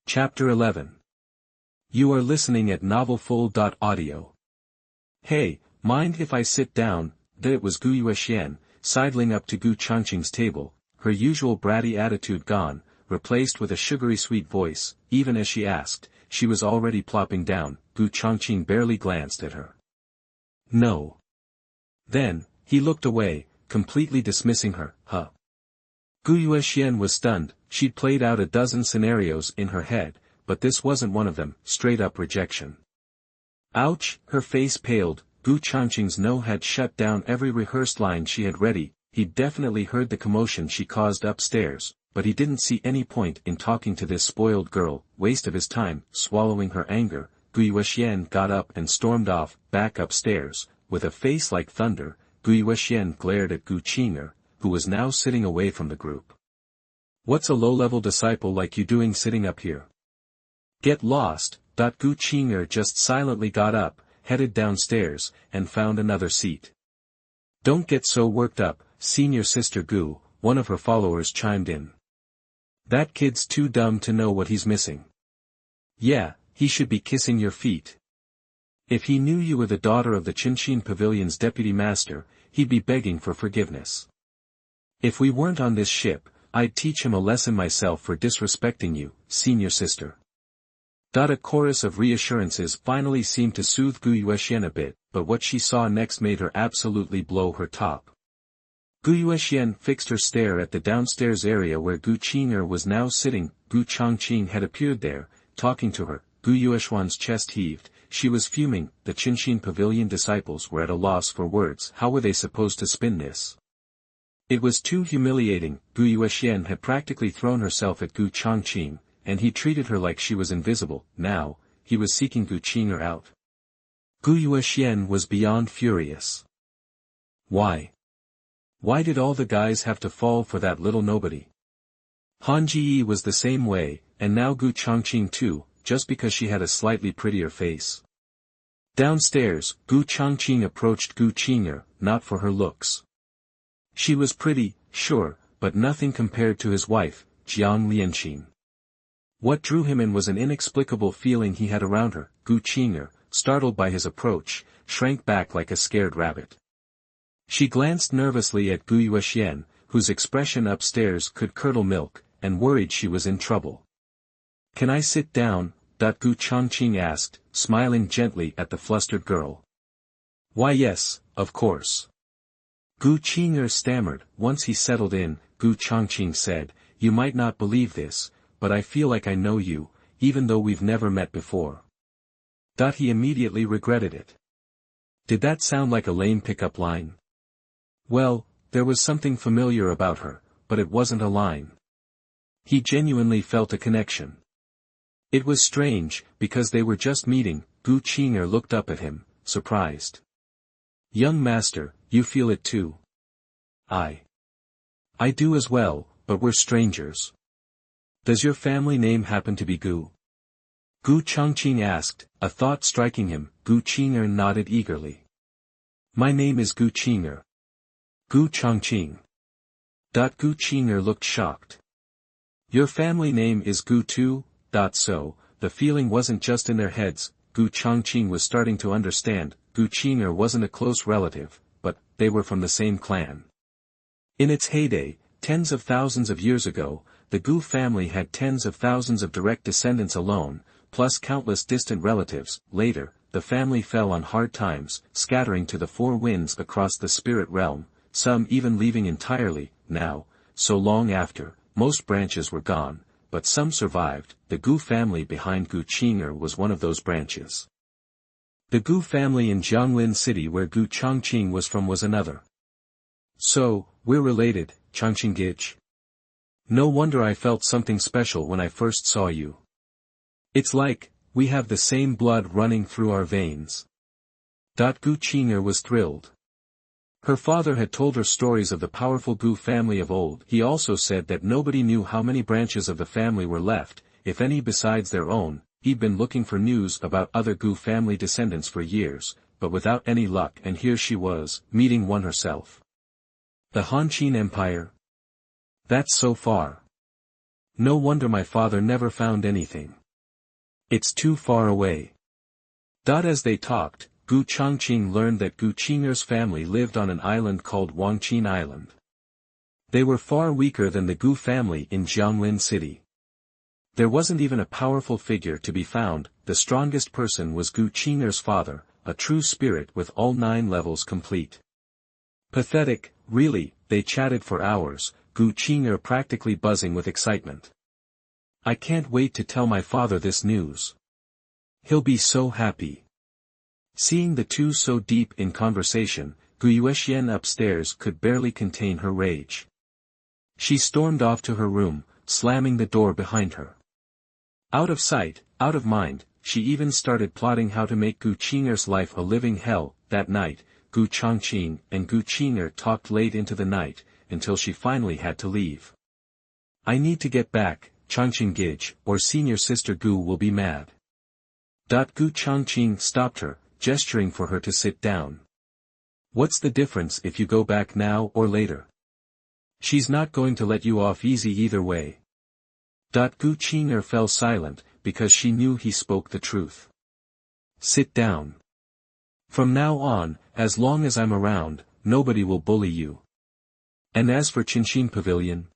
Chapter 11. You are listening at novelfull.audio. Hey, mind if I sit down? That it was Gu Yuexian, sidling up to Gu Changqing's table, her usual bratty attitude gone, replaced with a sugary sweet voice. Even as she asked, she was already plopping down. Gu Changqing barely glanced at her. No. Then, he looked away, completely dismissing her. Gu Yuexian was stunned. She'd played out a dozen scenarios in her head, but this wasn't one of them. Straight up rejection. Ouch! Her face paled. Gu Changqing's no had shut down every rehearsed line she had ready. He'd definitely heard the commotion she caused upstairs, but he didn't see any point in talking to this spoiled girl. Waste of his time. Swallowing her anger, Gu Yuexian got up and stormed off, back upstairs. With a face like thunder, Gu Yuexian glared at Gu Qing'er, who was now sitting away from the group. What's a low-level disciple like you doing sitting up here? Get lost. Gu Qing'er just silently got up, headed downstairs, and found another seat. Don't get so worked up, senior sister Gu, one of her followers chimed in. That kid's too dumb to know what he's missing. Yeah, he should be kissing your feet. If he knew you were the daughter of the Changqing Pavilion's deputy master, he'd be begging for forgiveness. If we weren't on this ship, I'd teach him a lesson myself for disrespecting you, senior sister. A chorus of reassurances finally seemed to soothe Gu Yuexian a bit, but what she saw next made her absolutely blow her top. Gu Yuexian fixed her stare at the downstairs area where Gu Qing'er was now sitting. Gu Changqing had appeared there, talking to her. Gu Yuexian's chest heaved. She was fuming. The Changqing Pavilion disciples were at a loss for words. How were they supposed to spin this? It was too humiliating. Gu Yuexian had practically thrown herself at Gu Changqing, and he treated her like she was invisible. Now, he was seeking Gu Qing'er out. Gu Yuexian was beyond furious. Why? Why did all the guys have to fall for that little nobody? Han Jiyi was the same way, and now Gu Changqing too, just because she had a slightly prettier face. Downstairs, Gu Changqing approached Gu Qing'er, not for her looks. She was pretty, sure, but nothing compared to his wife, Jiang Lianqing. What drew him in was an inexplicable feeling he had around her. Gu Qing'er, startled by his approach, shrank back like a scared rabbit. She glanced nervously at Gu Yuexian, whose expression upstairs could curdle milk, and worried she was in trouble. Can I sit down? Gu Changqing asked, smiling gently at the flustered girl. Why yes, of course. Gu Qing'er stammered. Once he settled in, Gu Changqing said, You might not believe this, but I feel like I know you, even though we've never met before. He immediately regretted it. Did that sound like a lame pickup line? Well, there was something familiar about her, but it wasn't a line. He genuinely felt a connection. It was strange, because they were just meeting. Gu Qing'er looked up at him, surprised. Young master, you feel it too? I do as well, but we're strangers. Does your family name happen to be Gu? Gu Changqing asked, a thought striking him. Gu Qing'er nodded eagerly. My name is Gu Qing'er. Gu Changqing. Gu Qing'er looked shocked. Your family name is Gu too? So, the feeling wasn't just in their heads. Gu Changqing was starting to understand. Gu Qing'er wasn't a close relative, but they were from the same clan. In its heyday, tens of thousands of years ago, the Gu family had tens of thousands of direct descendants alone, plus countless distant relatives. Later, the family fell on hard times, scattering to the four winds across the spirit realm, some even leaving entirely. Now, so long after, most branches were gone, but some survived. The Gu family behind Gu Qing'er was one of those branches. The Gu family in Jianglin City where Gu Changqing was from was another. So, we're related, Changqing. No wonder I felt something special when I first saw you. It's like, we have the same blood running through our veins. Gu Qing'er was thrilled. Her father had told her stories of the powerful Gu family of old. He also said that nobody knew how many branches of the family were left, if any besides their own. He'd been looking for news about other Gu family descendants for years, but without any luck, and here she was, meeting one herself. The Han Qin Empire? That's so far. No wonder my father never found anything. It's too far away. As they talked, Gu Changqing learned that Gu Qing'er's family lived on an island called Wangqin Island. They were far weaker than the Gu family in Jianglin City. There wasn't even a powerful figure to be found. The strongest person was Gu Qing'er's father, a true spirit with all 9 levels complete. Pathetic, really, they chatted for hours, Gu Qing'er practically buzzing with excitement. I can't wait to tell my father this news. He'll be so happy. Seeing the two so deep in conversation, Gu Yuexian upstairs could barely contain her rage. She stormed off to her room, slamming the door behind her. Out of sight, out of mind, she even started plotting how to make Gu Qing'er's life a living hell. That night, Gu Changqing and Gu Qing'er talked late into the night, until she finally had to leave. I need to get back, Changqing Gij, or senior sister Gu will be mad. Gu Changqing stopped her, gesturing for her to sit down. What's the difference if you go back now or later? She's not going to let you off easy either way. Gu Qing'er fell silent, because she knew he spoke the truth. Sit down. From now on, as long as I'm around, nobody will bully you. And as for Changqing Pavilion?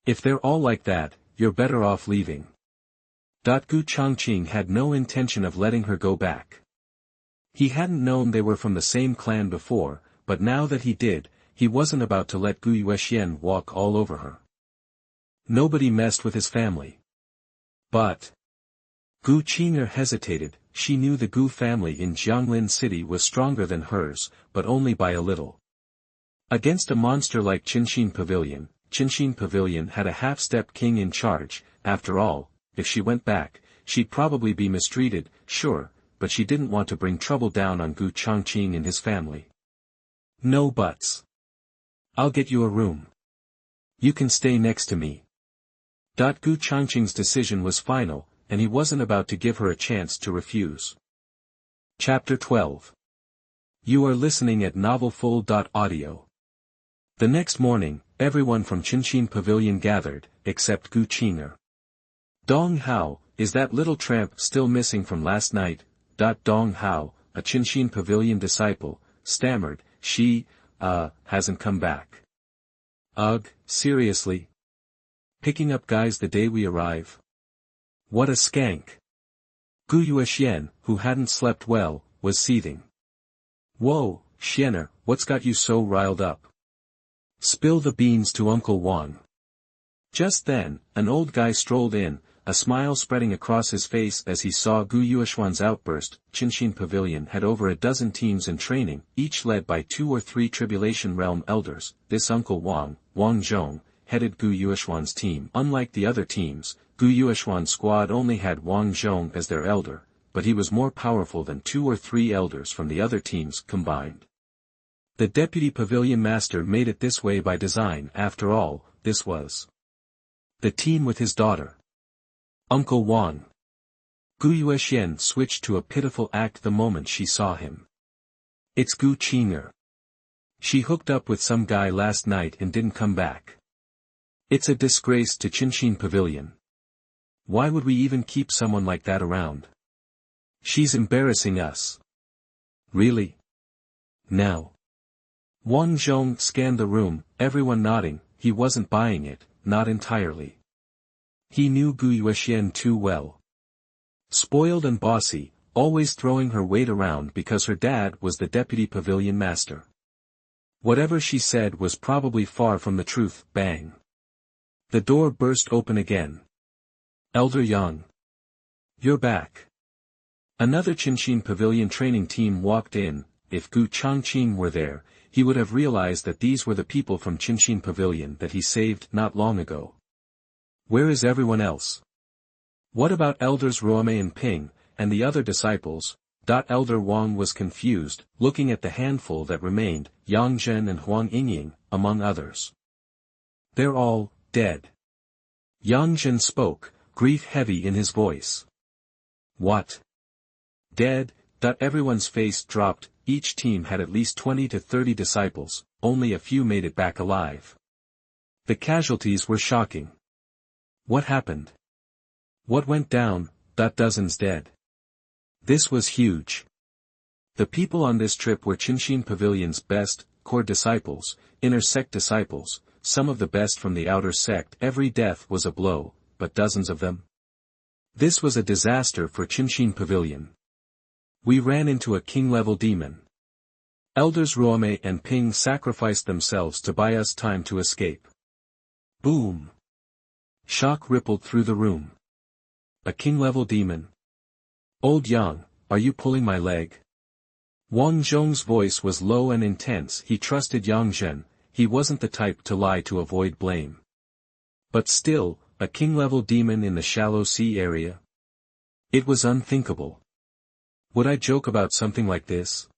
If they're all like that, you're better off leaving. Gu Changqing had no intention of letting her go back. He hadn't known they were from the same clan before, but now that he did, he wasn't about to let Gu Yuexian walk all over her. Nobody messed with his family. But Gu Qing'er hesitated. She knew the Gu family in Jianglin City was stronger than hers, but only by a little. Against a monster like Changqing Pavilion had a half-step king in charge. After all, if she went back, she'd probably be mistreated, sure, but she didn't want to bring trouble down on Gu Changqing and his family. No buts. I'll get you a room. You can stay next to me. Gu Changqing's decision was final, and he wasn't about to give her a chance to refuse. Chapter 12. You are listening at novelfull.audio. The next morning, everyone from Changqing Pavilion gathered, except Gu Qing'er. Dong Hao, is that little tramp still missing from last night? Dong Hao, a Changqing Pavilion disciple, stammered, she, hasn't come back. Ugh, seriously? Picking up guys the day we arrive? What a skank. Gu Yuexian, who hadn't slept well, was seething. Whoa, Xianer, what's got you so riled up? Spill the beans to Uncle Wang. Just then, an old guy strolled in, a smile spreading across his face as he saw Gu Yuexian's outburst. Changqing Pavilion had over a dozen teams in training, each led by 2 or 3 Tribulation Realm elders. This Uncle Wang, Wang Zhong, headed Gu Yuexian's team. Unlike the other teams, Gu Yuexian's squad only had Wang Zhong as their elder, but he was more powerful than 2 or 3 elders from the other teams combined. The Deputy Pavilion Master made it this way by design. After all, this was the team with his daughter. Uncle Wang. Gu Yuexian switched to a pitiful act the moment she saw him. It's Gu Qing'er. She hooked up with some guy last night and didn't come back. It's a disgrace to Changqing Pavilion. Why would we even keep someone like that around? She's embarrassing us. Really? Now. Wang Zhong scanned the room, everyone nodding. He wasn't buying it, not entirely. He knew Gu Yuexian too well. Spoiled and bossy, always throwing her weight around because her dad was the Deputy Pavilion Master. Whatever she said was probably far from the truth. Bang. The door burst open again. Elder Yang. You're back. Another Changqing Pavilion training team walked in. If Gu Changqing were there, he would have realized that these were the people from Changqing Pavilion that he saved not long ago. Where is everyone else? What about Elders Ruome and Ping, and the other disciples? Elder Wang was confused, looking at the handful that remained, Yang Zhen and Huang Yingying, among others. They're all dead. Yang Zhen spoke, grief heavy in his voice. What? Dead? Everyone's face dropped. Each team had at least 20 to 30 disciples, only a few made it back alive. The casualties were shocking. What happened? What went down? Dozens dead. This was huge. The people on this trip were Changqing Pavilion's best, core disciples, inner sect disciples, some of the best from the outer sect. Every death was a blow, but dozens of them. This was a disaster for Changqing Pavilion. We ran into a king-level demon. Elders Ruome and Ping sacrificed themselves to buy us time to escape. Boom! Shock rippled through the room. A king-level demon? Old Yang, are you pulling my leg? Wang Zhong's voice was low and intense. He trusted Yang Zhen, he wasn't the type to lie to avoid blame. But still, a king-level demon in the shallow sea area? It was unthinkable. Would I joke about something like this?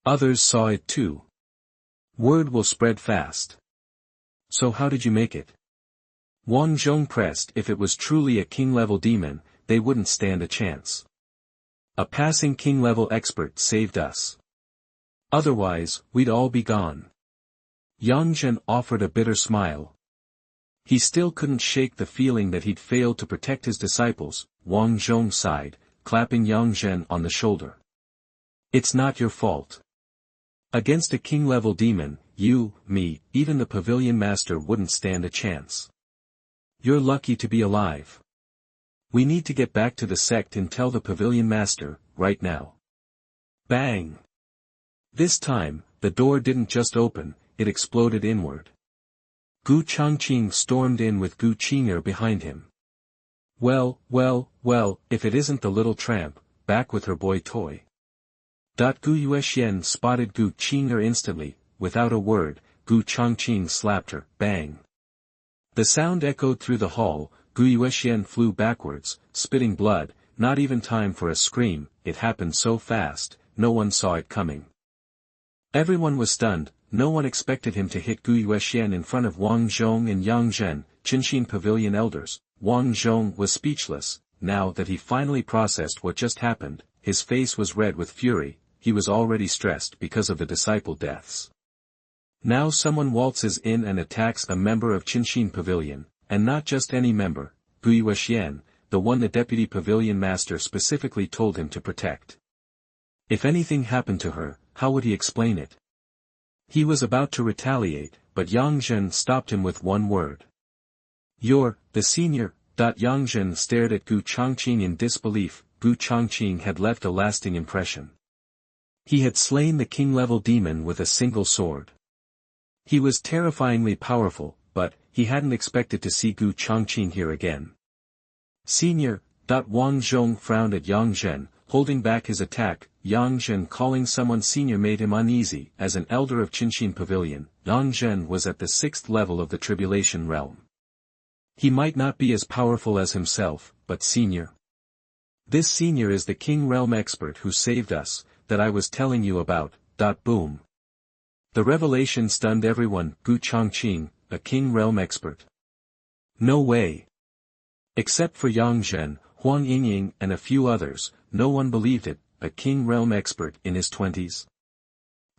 Others saw it too. Word will spread fast. So how did you make it? Wang Zhong pressed. If it was truly a king-level demon, they wouldn't stand a chance. A passing king-level expert saved us. Otherwise, we'd all be gone. Yang Zhen offered a bitter smile. He still couldn't shake the feeling that he'd failed to protect his disciples. Wang Zhong sighed, clapping Yang Zhen on the shoulder. It's not your fault. Against a king-level demon, you, me, even the pavilion master wouldn't stand a chance. You're lucky to be alive. We need to get back to the sect and tell the pavilion master, right now. Bang! This time, the door didn't just open, it exploded inward. Gu Changqing stormed in with Gu Qing'er behind him. Well, if it isn't the little tramp, back with her boy toy. Gu Yuexian spotted Gu Qing'er instantly, without a word, Gu Changqing slapped her, bang. The sound echoed through the hall. Gu Yuexian flew backwards, spitting blood, not even time for a scream. It happened so fast, no one saw it coming. Everyone was stunned, no one expected him to hit Gu Yuexian in front of Wang Zhong and Yang Zhen, Changqing Pavilion elders. Wang Zhong was speechless. Now that he finally processed what just happened, his face was red with fury. He was already stressed because of the disciple deaths. Now someone waltzes in and attacks a member of Changqing Pavilion. And not just any member, Gu Yuexian, the one the deputy pavilion master specifically told him to protect. If anything happened to her, how would he explain it? He was about to retaliate, but Yang Zhen stopped him with one word. You're, the senior. Yang Zhen stared at Gu Changqing in disbelief. Gu Changqing had left a lasting impression. He had slain the king-level demon with a single sword. He was terrifyingly powerful, but he hadn't expected to see Gu Changqing here again. Senior. Wang Zhong frowned at Yang Zhen, holding back his attack. Yang Zhen calling someone senior made him uneasy. As an elder of Changqing Pavilion, Yang Zhen was at the 6th level of the Tribulation Realm. He might not be as powerful as himself, but senior. This senior is the King Realm expert who saved us, that I was telling you about. Boom. The revelation stunned everyone. Gu Changqing, a King Realm expert. No way. Except for Yang Zhen, Huang Yingying and a few others, no one believed it. A King Realm expert in his 20s.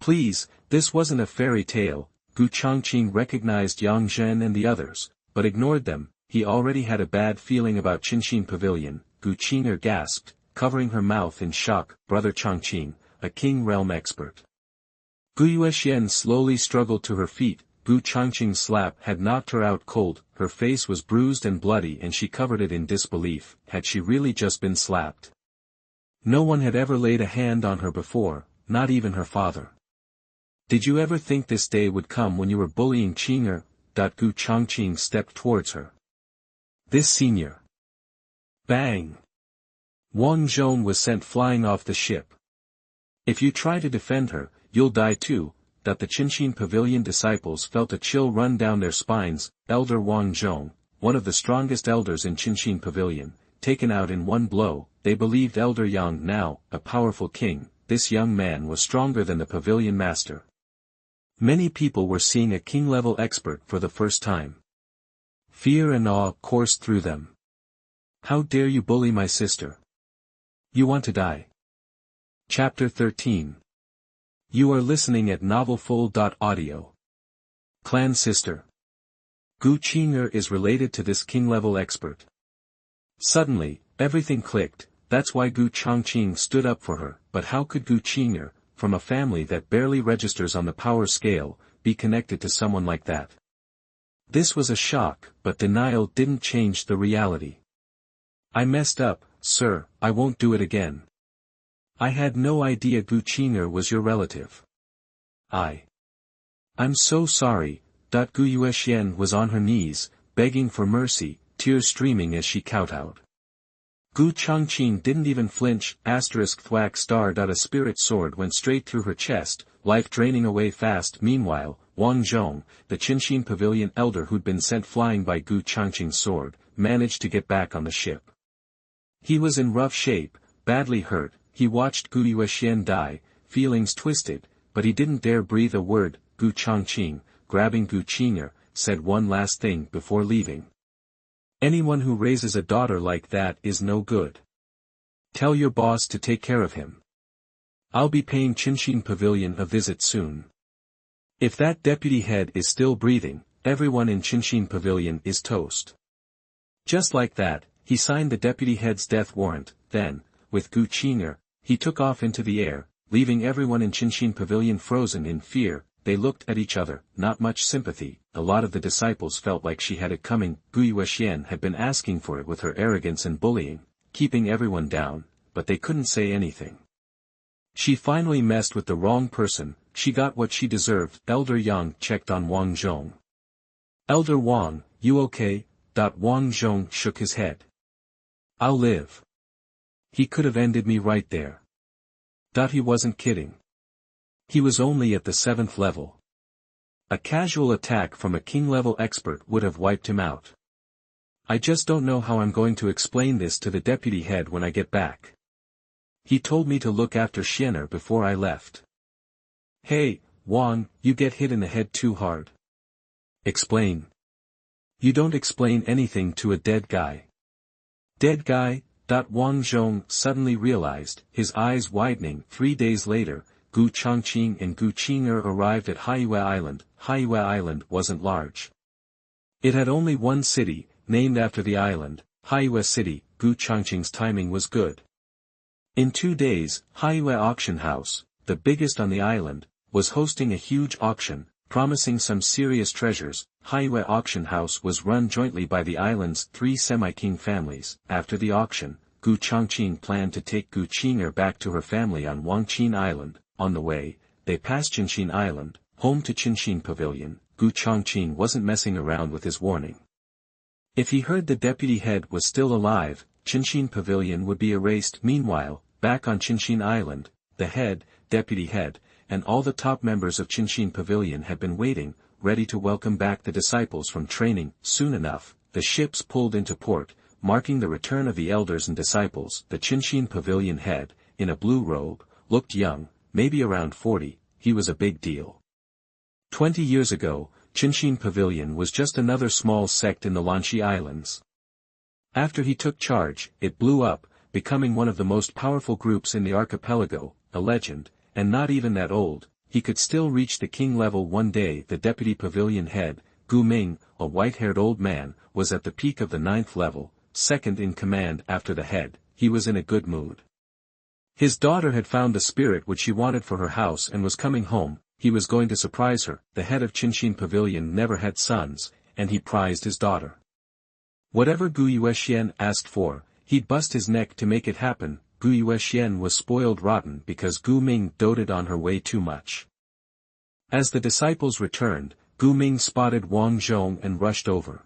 Please, this wasn't a fairy tale. Gu Changqing recognized Yang Zhen and the others, but ignored them. He already had a bad feeling about Changqing Pavilion. Gu Qing'er gasped, covering her mouth in shock. Brother Changqing, a King Realm expert. Gu Yuexian slowly struggled to her feet. Gu Changqing's slap had knocked her out cold. Her face was bruised and bloody and she covered it in disbelief. Had she really just been slapped? No one had ever laid a hand on her before, not even her father. Did you ever think this day would come when you were bullying Qing'er? Gu Changqing stepped towards her. This senior. Bang! Wang Zhong was sent flying off the ship. If you try to defend her, you'll die too. The Changqing Pavilion disciples felt a chill run down their spines. Elder Wang Zhong, one of the strongest elders in Changqing Pavilion, taken out in one blow. They believed Elder Yang now, a powerful king. This young man was stronger than the pavilion master. Many people were seeing a king-level expert for the first time. Fear and awe coursed through them. How dare you bully my sister? You want to die. Chapter 13. You are listening at novelfull.audio. Clan sister. Gu Qing'er is related to this king-level expert. Suddenly, everything clicked. That's why Gu Changqing stood up for her, but how could Gu Qing'er, from a family that barely registers on the power scale, be connected to someone like that? This was a shock, but denial didn't change the reality. I messed up, sir, I won't do it again. I had no idea Gu Qing'er was your relative. I'm so sorry. Gu Yuexian was on her knees, begging for mercy, tears streaming as she kowtowed. Gu Changqing didn't even flinch. *thwack star. A spirit sword went straight through her chest, life draining away fast. Meanwhile, Wang Zhong, the Qinxin Pavilion elder who'd been sent flying by Gu Changqing's sword, managed to get back on the ship. He was in rough shape, badly hurt. He watched Gu Yuexian die, feelings twisted, but he didn't dare breathe a word. Gu Changqing, grabbing Gu Qing'er, said one last thing before leaving. Anyone who raises a daughter like that is no good. Tell your boss to take care of him. I'll be paying Qinxin Pavilion a visit soon. If that deputy head is still breathing, everyone in Qinxin Pavilion is toast. Just like that, he signed the deputy head's death warrant. Then, with Gu Qing'er, he took off into the air, leaving everyone in Qinxin Pavilion frozen in fear. They looked at each other, not much sympathy. A lot of the disciples felt like she had it coming. Gu Yuexian had been asking for it with her arrogance and bullying, keeping everyone down, but they couldn't say anything. She finally messed with the wrong person. She got what she deserved. Elder Yang checked on Wang Zhong. Elder Wang, you okay? Wang Zhong shook his head. I'll live. He could have ended me right there. He wasn't kidding. He was only at the 7th level. A casual attack from a king-level expert would have wiped him out. I just don't know how I'm going to explain this to the deputy head when I get back. He told me to look after Xianer before I left. Hey, Wang, you get hit in the head too hard. Explain. You don't explain anything to a dead guy. Dead guy? Wang Zhong suddenly realized, his eyes widening. 3 days later, Gu Changqing and Gu Qing'er arrived at Haiyue Island. Haiyue Island wasn't large. It had only one city, named after the island, Haiyue City. Gu Changqing's timing was good. In 2 days, Haiyue Auction House, the biggest on the island, was hosting a huge auction, promising some serious treasures. Haiyue Auction House was run jointly by the island's 3 semi-king families. After the auction, Gu Changqing planned to take Gu Qing'er back to her family on Wangqin Island. On the way, they passed Qinxin Island, home to Qinxin Pavilion. Gu Changqing wasn't messing around with his warning. If he heard the deputy head was still alive, Qinxin Pavilion would be erased. Meanwhile, back on Qinxin Island, the head, deputy head, and all the top members of Qinxin Pavilion had been waiting, ready to welcome back the disciples from training. Soon enough, the ships pulled into port, marking the return of the elders and disciples. The Qinxin Pavilion head, in a blue robe, looked young, maybe around 40, he was a big deal. 20 years ago, Qinxin Pavilion was just another small sect in the Lanxi Islands. After he took charge, it blew up, becoming one of the most powerful groups in the archipelago. A legend, and not even that old. He could still reach the king level one day. The deputy pavilion head, Gu Ming, a white-haired old man, was at the peak of the 9th level, second in command after the head. He was in a good mood. His daughter had found the spirit which she wanted for her house and was coming home. He was going to surprise her. The head of Qinxin Pavilion never had sons, and he prized his daughter. Whatever Gu Yuexian asked for, he'd bust his neck to make it happen. Gu Yuexian was spoiled rotten because Gu Ming doted on her way too much. As the disciples returned, Gu Ming spotted Wang Zhong and rushed over.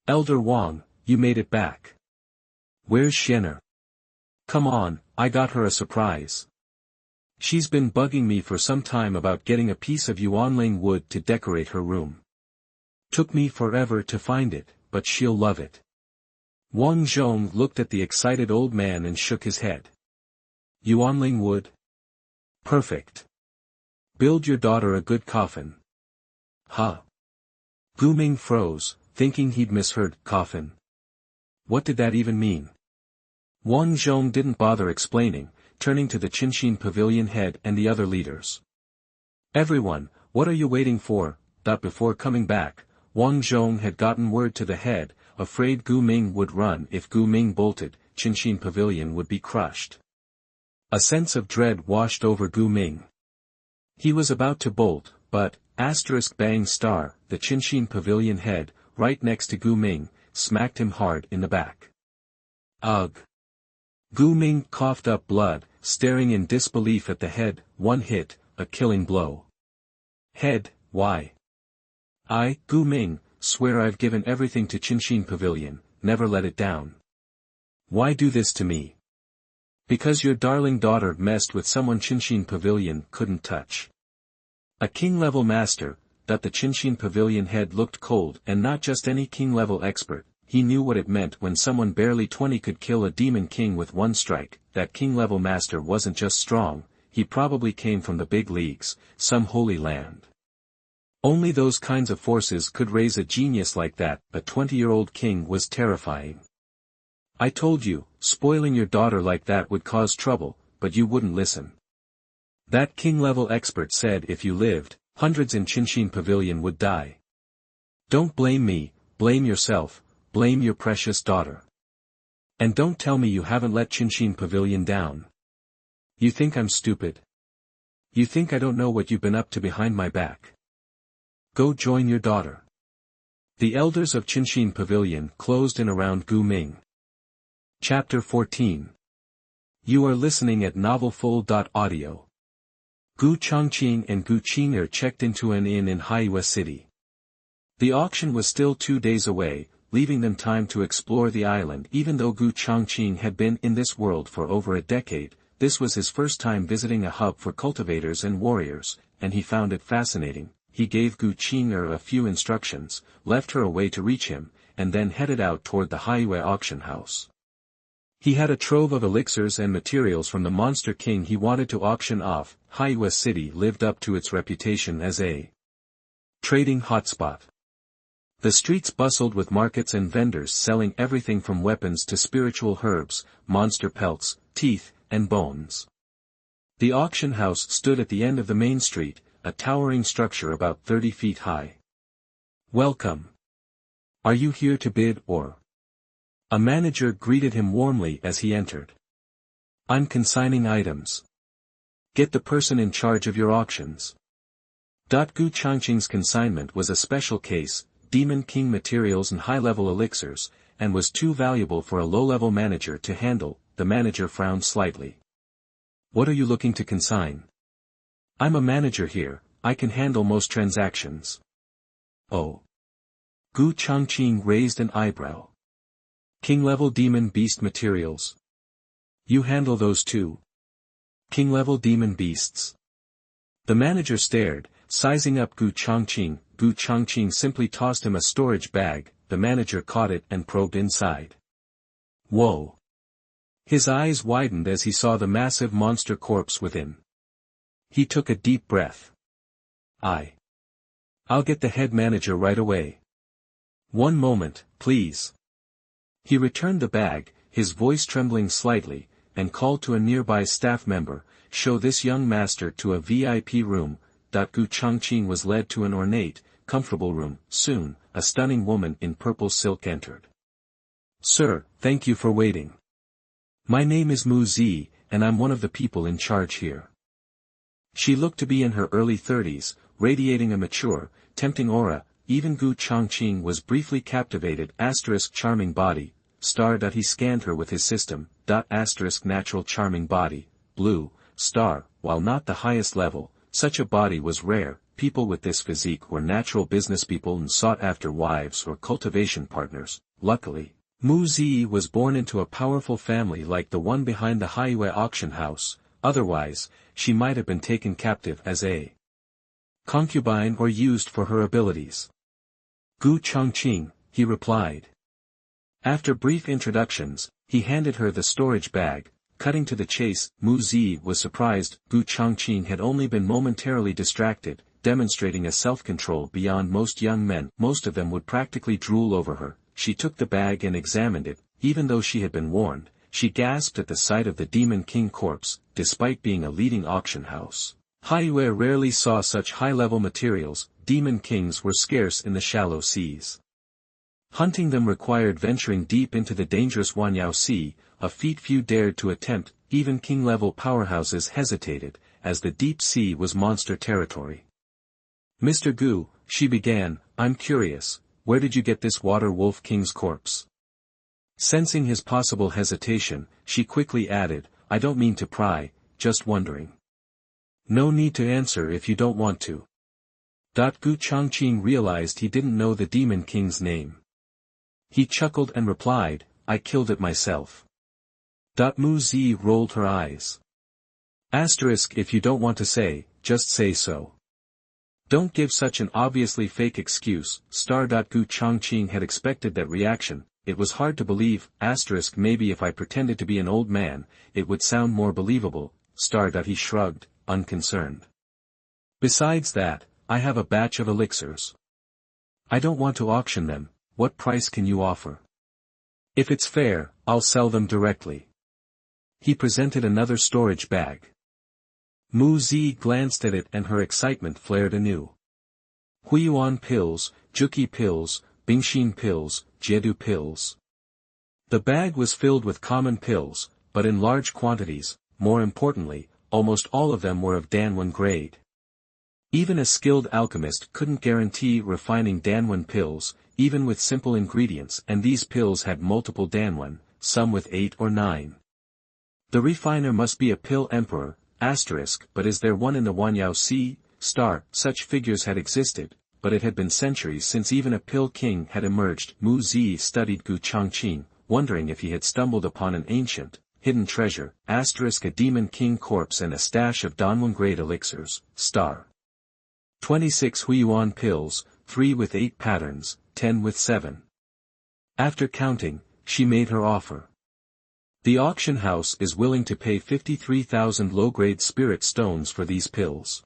Elder Wang, you made it back. Where's Xianer? Come on, I got her a surprise. She's been bugging me for some time about getting a piece of yuanling wood to decorate her room. Took me forever to find it, but she'll love it. Wang Zhong looked at the excited old man and shook his head. Yuanling wood? Perfect. Build your daughter a good coffin. Huh? Gu Ming froze, thinking he'd misheard. Coffin? What did that even mean? Wang Zhong didn't bother explaining, turning to the Qinxin Pavilion head and the other leaders. Everyone, what are you waiting for? Before coming back, Wang Zhong had gotten word to the head, afraid Gu Ming would run. If Gu Ming bolted, Changqing Pavilion would be crushed. A sense of dread washed over Gu Ming. He was about to bolt, but, *bang star, the Changqing Pavilion head, right next to Gu Ming, smacked him hard in the back. Ugh! Gu Ming coughed up blood, staring in disbelief at the head. One hit, a killing blow. Head, why? I, Gu Ming, swear I've given everything to Changqing Pavilion, never let it down. Why do this to me? Because your darling daughter messed with someone Changqing Pavilion couldn't touch. A king-level master. The Changqing Pavilion head looked cold, and not just any king-level expert. He knew what it meant when someone barely 20 could kill a demon king with one strike. That king-level master wasn't just strong, he probably came from the big leagues, some holy land. Only those kinds of forces could raise a genius like that. A 20-year-old king was terrifying. I told you, spoiling your daughter like that would cause trouble, but you wouldn't listen. That king-level expert said if you lived, hundreds in Changqing Pavilion would die. Don't blame me, blame yourself, blame your precious daughter. And don't tell me you haven't let Changqing Pavilion down. You think I'm stupid? You think I don't know what you've been up to behind my back? Go join your daughter. The elders of Changqing Pavilion closed in around Gu Ming. Chapter 14. You are listening at novelfull.audio. Gu Changqing and Gu Qing'er checked into an inn in Haiyue City. The auction was still 2 days away, leaving them time to explore the island. Even though Gu Changqing had been in this world for over a decade, this was his first time visiting a hub for cultivators and warriors, and he found it fascinating. He gave Gu Qing'er a few instructions, left her a way to reach him, and then headed out toward the Haiyue auction house. He had a trove of elixirs and materials from the Monster King he wanted to auction off. Haiyue City lived up to its reputation as a trading hotspot. The streets bustled with markets and vendors selling everything from weapons to spiritual herbs, monster pelts, teeth, and bones. The auction house stood at the end of the main street, a towering structure about 30 feet high. Welcome. Are you here to bid or? A manager greeted him warmly as he entered. I'm consigning items. Get the person in charge of your auctions. Gu Changqing's consignment was a special case, Demon King materials and high-level elixirs, and was too valuable for a low-level manager to handle. The manager frowned slightly. What are you looking to consign? I'm a manager here, I can handle most transactions. Oh. Gu Changqing raised an eyebrow. King-level demon beast materials. You handle those too? King-level demon beasts. The manager stared, sizing up Gu Changqing. Gu Changqing simply tossed him a storage bag. The manager caught it and probed inside. Whoa! His eyes widened as he saw the massive monster corpse within. He took a deep breath. I'll get the head manager right away. One moment, please. He returned the bag, his voice trembling slightly, and called to a nearby staff member, show this young master to a VIP room. Gu Changqing was led to an ornate, comfortable room. Soon, a stunning woman in purple silk entered. Sir, thank you for waiting. My name is Mu Zi, and I'm one of the people in charge here. She looked to be in her early 30s, radiating a mature, tempting aura. Even Gu Changqing was briefly captivated. Charming body, star. He scanned her with his system. Natural charming body, blue, star. While not the highest level, such a body was rare. People with this physique were natural businesspeople and sought after wives or cultivation partners. Luckily, Mu Zi was born into a powerful family like the one behind the Haiyue auction house. Otherwise, she might have been taken captive as a concubine or used for her abilities. Gu Changqing, he replied. After brief introductions, he handed her the storage bag. Cutting to the chase, Mu Zi was surprised. Gu Changqing had only been momentarily distracted, demonstrating a self-control beyond most young men. Most of them would practically drool over her. She took the bag and examined it. Even though she had been warned, she gasped at the sight of the Demon King corpse. Despite being a leading auction house, Haiyue rarely saw such high-level materials. demon kings were scarce in the shallow seas. Hunting them required venturing deep into the dangerous Wanyao Sea, a feat few dared to attempt. Even king-level powerhouses hesitated, as the deep sea was monster territory. "Mr. Gu," she began, "I'm curious, where did you get this water wolf king's corpse?" Sensing his possible hesitation, she quickly added, "I don't mean to pry, just wondering." "No need to answer if you don't want to." Gu Changqing realized he didn't know the demon king's name. He chuckled and replied, "I killed it myself." Mu Zi rolled her eyes. Asterisk, if you don't want to say, just say so. Don't give such an obviously fake excuse. Gu Changqing had expected that reaction. It was hard to believe. Asterisk, maybe if I pretended to be an old man, it would sound more believable. He shrugged, unconcerned. Besides that, I have a batch of elixirs. I don't want to auction them. What price can you offer? If it's fair, I'll sell them directly. He presented another storage bag. Mu Zi glanced at it and her excitement flared anew. Huiyuan pills, Juki pills, Bingxin pills, Jiedu pills. The bag was filled with common pills, but in large quantities. More importantly, almost all of them were of Danwen grade. Even a skilled alchemist couldn't guarantee refining Danwen pills, even with simple ingredients, and these pills had multiple Danwen, some with 8 or 9. The refiner must be a pill emperor, asterisk, but is there one in the Wanyao Sea? Such figures had existed, but it had been centuries since even a pill king had emerged. Mu Zi studied Gu Changqing, wondering if he had stumbled upon an ancient, hidden treasure, asterisk, a demon king corpse and a stash of Danwen grade elixirs. 26 Huiyuan pills, 3 with 8 patterns, 10 with 7. After counting, she made her offer. The auction house is willing to pay 53,000 low-grade spirit stones for these pills.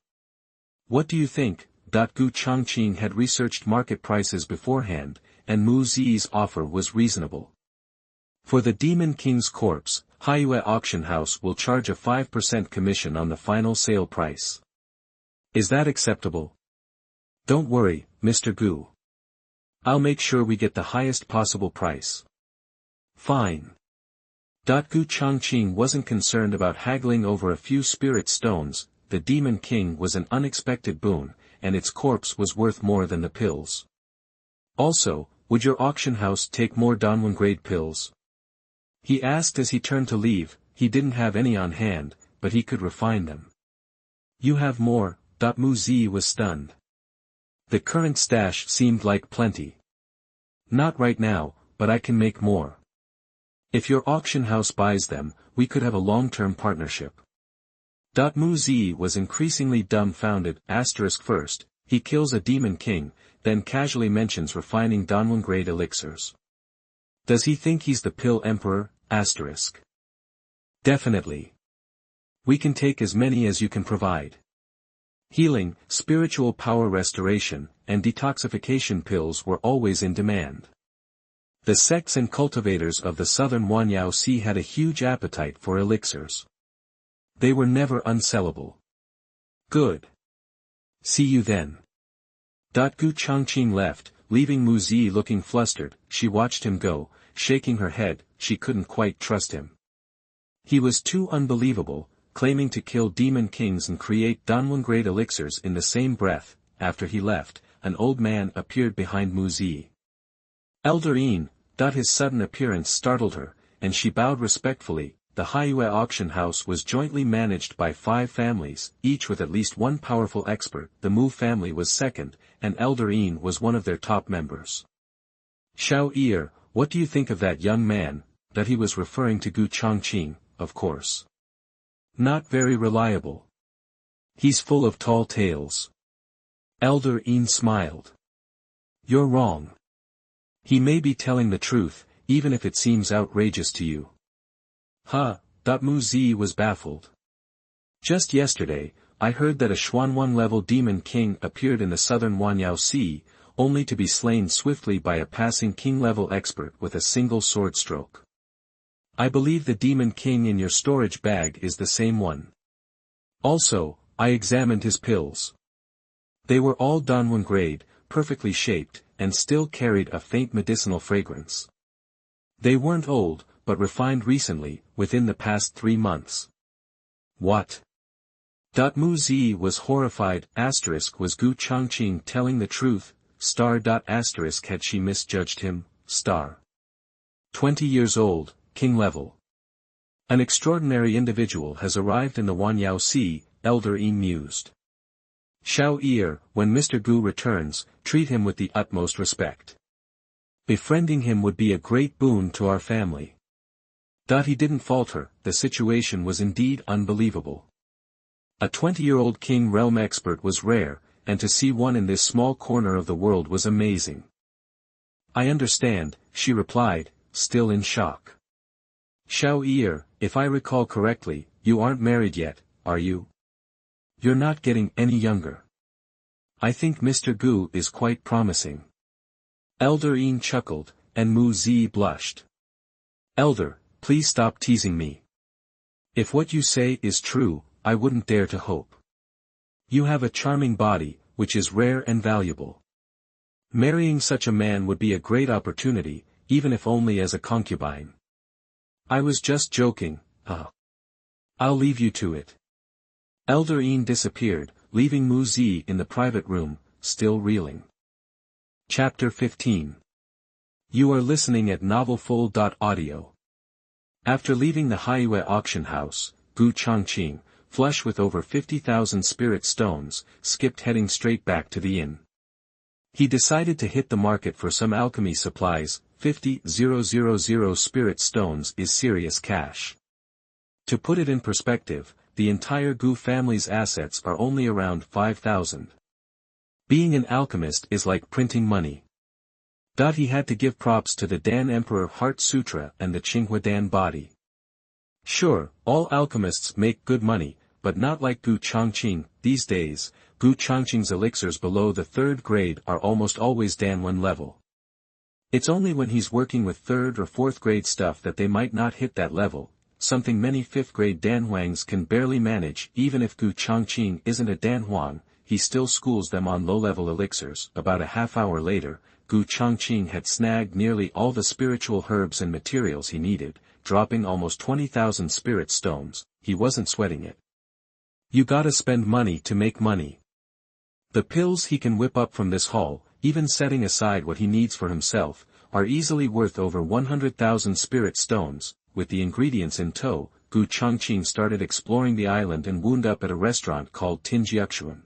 What do you think? Gu Changqing had researched market prices beforehand, and Mu Zi's offer was reasonable. For the Demon King's corpse, Haiyue Auction House will charge a 5% commission on the final sale price. Is that acceptable? Don't worry, Mr. Gu. I'll make sure we get the highest possible price. Fine. Gu Changqing wasn't concerned about haggling over a few spirit stones. The Demon King was an unexpected boon, and its corpse was worth more than the pills. Also, would your auction house take more Danwen grade pills? He asked as he turned to leave. He didn't have any on hand, but he could refine them. You have more? Mu Zi was stunned. The current stash seemed like plenty. Not right now, but I can make more. If your auction house buys them, we could have a long-term partnership. Mu Zi was increasingly dumbfounded. Asterisk, first, he kills a demon king, then casually mentions refining Danwen grade elixirs. Does he think he's the pill emperor? Asterisk. Definitely. We can take as many as you can provide. Healing, spiritual power restoration, and detoxification pills were always in demand. The sects and cultivators of the southern Wanyao Sea had a huge appetite for elixirs. They were never unsellable. Good. See you then. Gu Changqing left, leaving Mu Zi looking flustered. She watched him go, shaking her head. She couldn't quite trust him. He was too unbelievable, claiming to kill demon kings and create Danwen grade elixirs in the same breath. After he left, an old man appeared behind Mu Zi. Elder Yin. His sudden appearance startled her, and she bowed respectfully. The Haiyue auction house was jointly managed by 5 families, each with at least one powerful expert. The Mu family was second, and Elder Yin was one of their top members. Xiao Ear, what do you think of that young man? That he was referring to Gu Changqing, of course. Not very reliable. He's full of tall tales. Elder Yin smiled. You're wrong. He may be telling the truth, even if it seems outrageous to you. Mu Zi was baffled. Just yesterday, I heard that a Xuanwan-level demon king appeared in the southern Wanyao Sea, only to be slain swiftly by a passing king-level expert with a single sword stroke. I believe the demon king in your storage bag is the same one. Also, I examined his pills. They were all Danwen grade, perfectly shaped, and still carried a faint medicinal fragrance. They weren't old, but refined recently, within the past 3 months. What? Mu Zi was horrified. Was Gu Changqing telling the truth? Had she misjudged him? 20 years old, king level. An extraordinary individual has arrived in the Wanyao Sea, Elder Yi mused. Xiao Ear, when Mr. Gu returns, treat him with the utmost respect. Befriending him would be a great boon to our family. He didn't falter. The situation was indeed unbelievable. A 20-year-old King Realm expert was rare, and to see one in this small corner of the world was amazing. I understand, she replied, still in shock. Xiao Ear, if I recall correctly, you aren't married yet, are you? You're not getting any younger. I think Mr. Gu is quite promising. Elder Yin chuckled, and Mu Zi blushed. Elder, please stop teasing me. If what you say is true, I wouldn't dare to hope. You have a charming body, which is rare and valuable. Marrying such a man would be a great opportunity, even if only as a concubine. I was just joking, I'll leave you to it. Elder Yin disappeared, leaving Mu Zi in the private room, still reeling. Chapter 15. You are listening at novelfull.audio. After leaving the Haiyue auction house, Gu Changqing, flush with over 50,000 spirit stones, skipped heading straight back to the inn. He decided to hit the market for some alchemy supplies. 50,000 spirit stones is serious cash. To put it in perspective, the entire Gu family's assets are only around 5,000. Being an alchemist is like printing money. He had to give props to the Dan Emperor Heart Sutra and the Qinghua Dan body. Sure, all alchemists make good money, but not like Gu Changqing. These days, Gu Changqing's elixirs below the 3rd grade are almost always Dan1 level. It's only when he's working with 3rd or 4th grade stuff that they might not hit that level, something many 5th grade Danhuangs can barely manage. Even if Gu Changqing isn't a Danhuang, he still schools them on low-level elixirs. About a half hour later, Gu Changqing had snagged nearly all the spiritual herbs and materials he needed, dropping almost 20,000 spirit stones. He wasn't sweating it. You gotta spend money to make money. The pills he can whip up from this haul, even setting aside what he needs for himself, are easily worth over 100,000 spirit stones. With the ingredients in tow, Gu Changqing started exploring the island and wound up at a restaurant called Tinjiaxuan.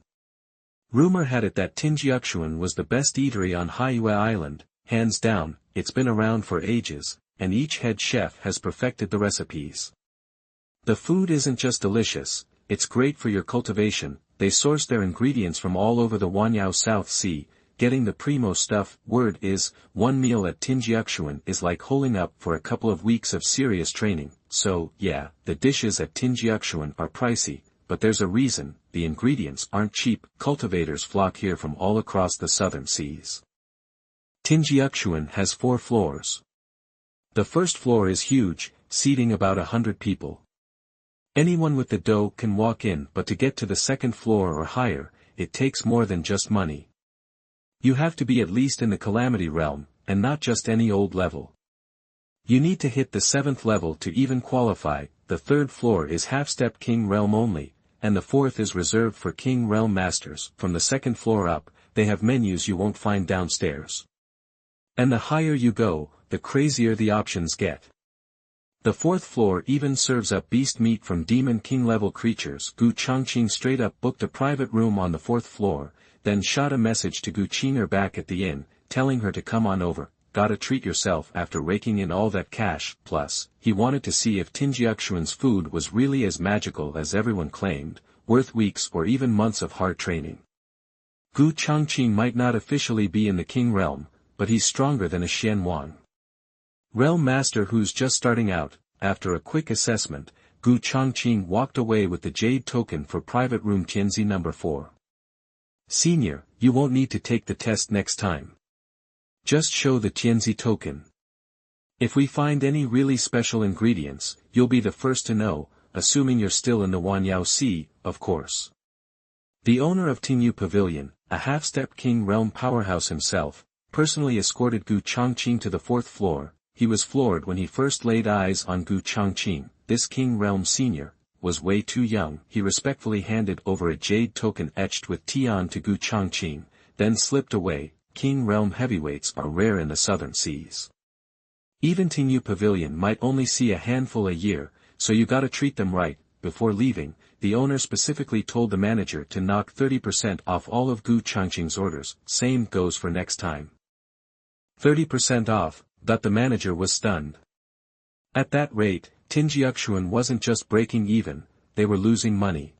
Rumor had it that Tinjiaxuan was the best eatery on Haiyue Island, hands down. It's been around for ages, and each head chef has perfected the recipes. The food isn't just delicious, it's great for your cultivation. They source their ingredients from all over the Wanyao South Sea, getting the primo stuff. Word is, one meal at Tinjiaxuan is like holing up for a couple of weeks of serious training. So, yeah, the dishes at Tinjiaxuan are pricey, but there's a reason. The ingredients aren't cheap. Cultivators flock here from all across the southern seas. Tinjiaxuan has 4 floors. The first floor is huge, seating about 100 people. Anyone with the dough can walk in, but to get to the 2nd floor or higher, it takes more than just money. You have to be at least in the calamity realm, and not just any old level. You need to hit the 7th level to even qualify. The 3rd floor is half-step King Realm only, and the 4th is reserved for King Realm Masters. From the 2nd floor up, they have menus you won't find downstairs. And the higher you go, the crazier the options get. The 4th floor even serves up beast meat from Demon King level creatures. Gu Changqing straight up booked a private room on the 4th floor, then shot a message to Gu Qinger back at the inn, telling her to come on over. Gotta treat yourself after raking in all that cash. Plus, he wanted to see if Tinjiaxuan's food was really as magical as everyone claimed, worth weeks or even months of hard training. Gu Changqing might not officially be in the King realm, but he's stronger than a Xianwang. Realm Master who's just starting out. After a quick assessment, Gu Changqing walked away with the Jade token for private room Tianzi number 4. Senior, you won't need to take the test next time. Just show the Tianzi token. If we find any really special ingredients, you'll be the first to know, assuming you're still in the Wanyao Sea, of course. The owner of Tingyu Pavilion, a half-step king realm powerhouse himself, personally escorted Gu Changqing to the 4th floor. He was floored when he first laid eyes on Gu Changqing. This king realm senior was way too young. He respectfully handed over a jade token etched with Tian to Gu Changqing, then slipped away. King realm heavyweights are rare in the southern seas. Even Tinyu Pavilion might only see a handful a year, so you gotta treat them right. Before leaving, the owner specifically told the manager to knock 30% off all of Gu Changqing's orders. Same goes for next time. 30% off, that the manager was stunned. At that rate, Tinjiuxuan wasn't just breaking even, they were losing money.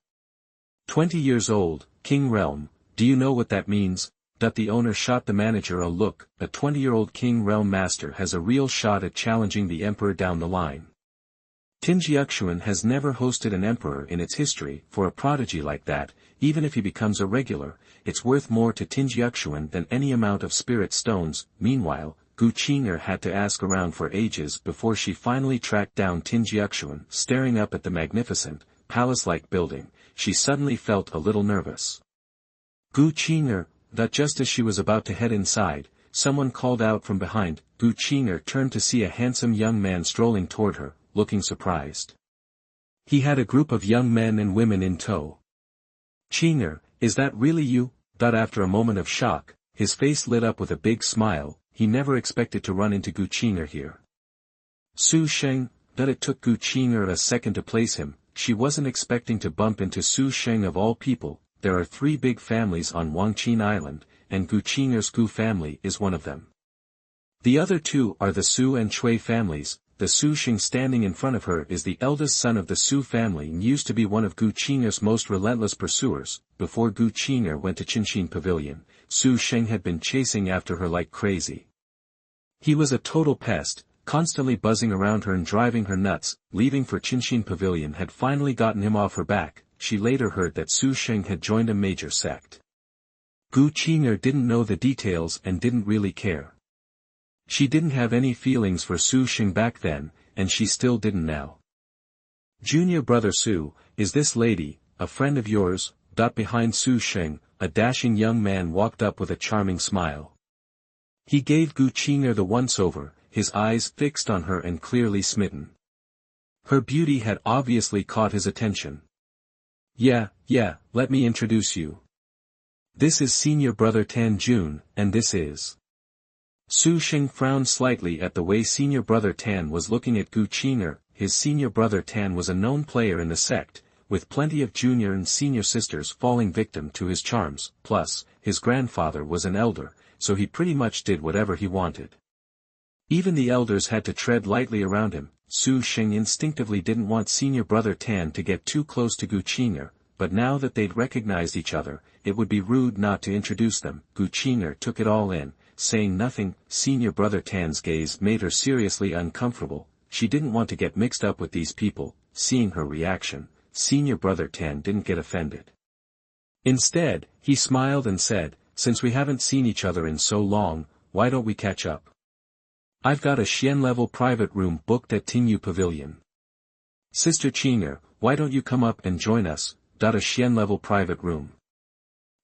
20 years old, King Realm, do you know what that means? That the owner shot the manager a look. A 20-year-old King Realm master has a real shot at challenging the emperor down the line. Tinjiuxuan has never hosted an emperor in its history. For a prodigy like that, even if he becomes a regular, it's worth more to Tinjiuxuan than any amount of spirit stones. Meanwhile, Gu Qing'er had to ask around for ages before she finally tracked down Tinjiuxuan. Staring up at the magnificent, palace-like building, she suddenly felt a little nervous. Gu Qing'er, that just as she was about to head inside, someone called out from behind. Gu Qing'er turned to see a handsome young man strolling toward her, looking surprised. He had a group of young men and women in tow. Qing'er, is that really you? After a moment of shock, his face lit up with a big smile. He never expected to run into Gu Qing'er here. Su Sheng, it took Gu Qing'er a second to place him. She wasn't expecting to bump into Su Sheng of all people. There are 3 big families on Wangqin Island, and Gu Qing'er's Gu family is one of them. The other 2 are the Su and Chui families. The Su Sheng standing in front of her is the eldest son of the Su family and used to be one of Gu Qing'er's most relentless pursuers. Before Gu Qing'er went to Changqing Pavilion, Su Sheng had been chasing after her like crazy. He was a total pest, constantly buzzing around her and driving her nuts. Leaving for Changqing Pavilion had finally gotten him off her back. She later heard that Su Sheng had joined a major sect. Gu Qing'er didn't know the details and didn't really care. She didn't have any feelings for Su Sheng back then, and she still didn't now. Junior brother Su, is this lady a friend of yours? Behind Su Sheng, a dashing young man walked up with a charming smile. He gave Gu Qing'er the once-over, his eyes fixed on her and clearly smitten. Her beauty had obviously caught his attention. Yeah, let me introduce you. This is senior brother Tan Jun, and this is... Su Sheng frowned slightly at the way senior brother Tan was looking at Gu Qing'er. His senior brother Tan was a known player in the sect, with plenty of junior and senior sisters falling victim to his charms. Plus, his grandfather was an elder, so he pretty much did whatever he wanted. Even the elders had to tread lightly around him. Su Sheng instinctively didn't want senior brother Tan to get too close to Gu Qing'er, but now that they'd recognized each other, it would be rude not to introduce them. Gu Qing'er took it all in, saying nothing. Senior brother Tan's gaze made her seriously uncomfortable. She didn't want to get mixed up with these people. Seeing her reaction, senior brother Tan didn't get offended. Instead, he smiled and said, since we haven't seen each other in so long, why don't we catch up? I've got a Xian-level private room booked at Tinyu Pavilion. Sister Qing'er, why don't you come up and join us? A Xian-level private room.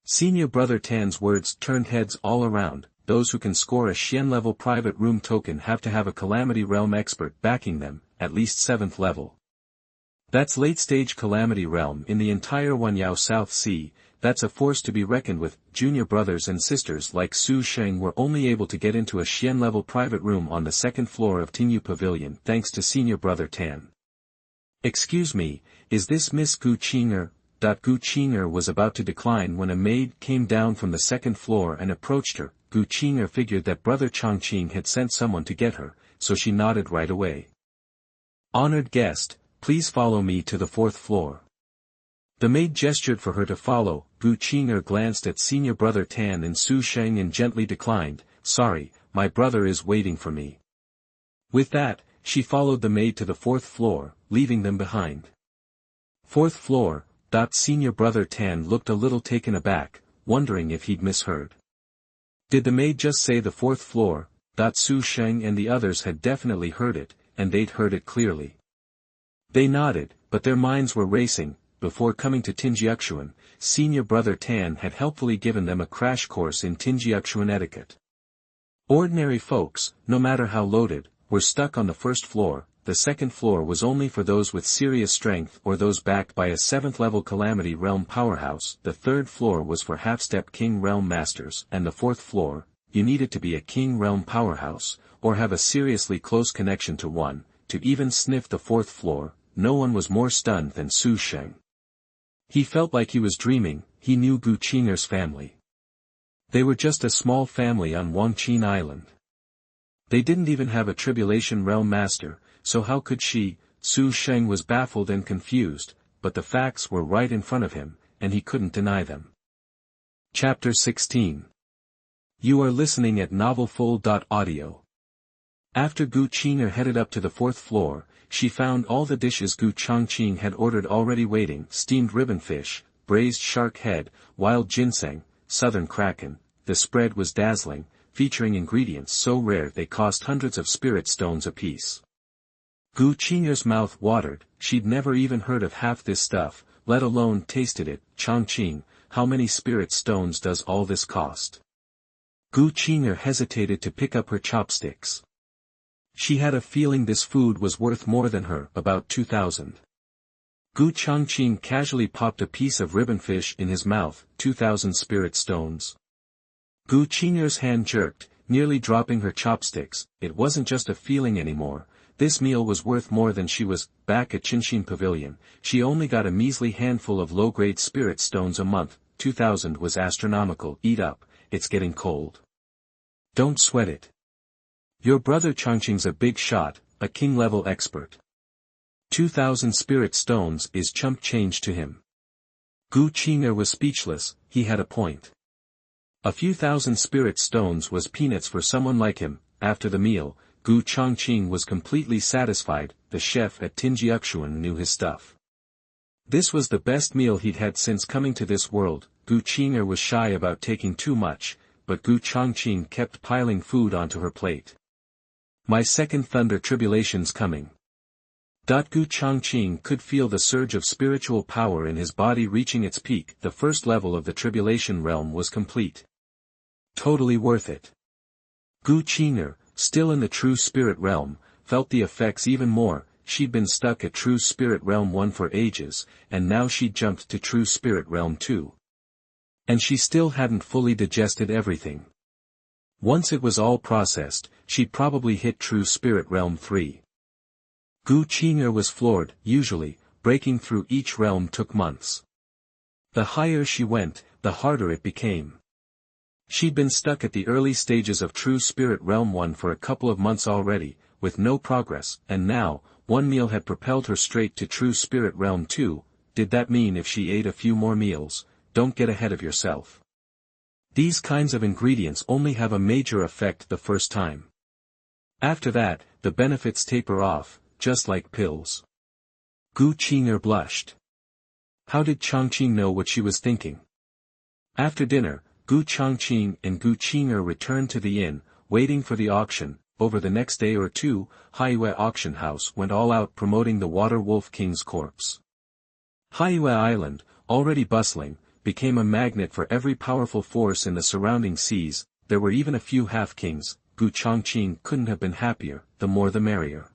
Senior brother Tan's words turned heads all around. Those who can score a Xian-level private room token have to have a Calamity Realm expert backing them, at least 7th level. That's late-stage Calamity Realm in the entire Wanyao South Sea. That's a force to be reckoned with. Junior brothers and sisters like Su Sheng were only able to get into a Xian-level private room on the 2nd floor of Tinyu Pavilion thanks to senior brother Tan. Excuse me, is this Miss Gu Qing'er? Gu Qing'er was about to decline when a maid came down from the 2nd floor and approached her. Gu Qing'er figured that brother Changqing had sent someone to get her, so she nodded right away. Honored guest, please follow me to the 4th floor. The maid gestured for her to follow. Gu Qing'er glanced at senior brother Tan and Su Sheng and gently declined. Sorry, my brother is waiting for me. With that, she followed the maid to the 4th floor, leaving them behind. 4th floor. Senior brother Tan looked a little taken aback, wondering if he'd misheard. Did the maid just say the 4th floor? Su Sheng and the others had definitely heard it, and they'd heard it clearly. They nodded, but their minds were racing. before coming to Tinjiuxuan, senior brother Tan had helpfully given them a crash course in Tinjiuxuan etiquette. Ordinary folks, no matter how loaded, were stuck on the first floor. The second floor was only for those with serious strength or those backed by a 7th-level Calamity Realm powerhouse. The third floor was for half-step King Realm masters, and the fourth floor, you needed to be a King Realm powerhouse, or have a seriously close connection to one, to even sniff the fourth floor. No one was more stunned than Su Sheng. He felt like he was dreaming. He knew Gu Qinger's family. They were just a small family on Wangqin Island. They didn't even have a Tribulation Realm master, so how could she? Su Sheng was baffled and confused, but the facts were right in front of him, and he couldn't deny them. Chapter 16. You are listening at novelfull.audio. After Gu Qinger headed up to the fourth floor, she found all the dishes Gu Changqing had ordered already waiting: steamed ribbonfish, braised shark head, wild ginseng, southern kraken. The spread was dazzling, featuring ingredients so rare they cost hundreds of spirit stones apiece. Gu Qinger's mouth watered. She'd never even heard of half this stuff, let alone tasted it. Changqing, how many spirit stones does all this cost? Gu Qinger hesitated to pick up her chopsticks. She had a feeling this food was worth more than her, about 2,000. Gu Changqing casually popped a piece of ribbonfish in his mouth. 2,000 spirit stones. Gu Qinger's hand jerked, nearly dropping her chopsticks. It wasn't just a feeling anymore. This meal was worth more than she was. Back at Qinxin Pavilion, she only got a measly handful of low-grade spirit stones a month. 2,000 was astronomical. Eat up, it's getting cold. Don't sweat it. Your brother Changqing's a big shot, a king-level expert. 2,000 spirit stones is chump change to him. Gu Qinger was speechless. He had a point. A few thousand spirit stones was peanuts for someone like him. After the meal, Gu Changqing was completely satisfied. The chef at Tinjiuxuan knew his stuff. This was the best meal he'd had since coming to this world. Gu Qinger was shy about taking too much, but Gu Changqing kept piling food onto her plate. My second thunder tribulation's coming. Gu Changqing could feel the surge of spiritual power in his body reaching its peak. The first level of the tribulation realm was complete. Totally worth it. Gu Qinger, still in the true spirit realm, felt the effects even more. She'd been stuck at true spirit realm 1 for ages, and now she'd jumped to true spirit realm 2. And she still hadn't fully digested everything. Once it was all processed, she'd probably hit true spirit realm 3. Gu Qinger was floored. Usually, breaking through each realm took months. The higher she went, the harder it became. She'd been stuck at the early stages of true spirit realm 1 for a couple of months already, with no progress, and now, one meal had propelled her straight to true spirit realm 2. Did that mean if she ate a few more meals? Don't get ahead of yourself. These kinds of ingredients only have a major effect the first time. After that, the benefits taper off, just like pills. Gu Qinger blushed. How did Changqing know what she was thinking? After dinner, Gu Changqing and Gu Qinger returned to the inn, waiting for the auction. Over the next day or two, Haiyue Auction House went all out promoting the Water Wolf King's corpse. Haiyue Island, already bustling, became a magnet for every powerful force in the surrounding seas. There were even a few half-kings. Gu Changqing couldn't have been happier. The more the merrier.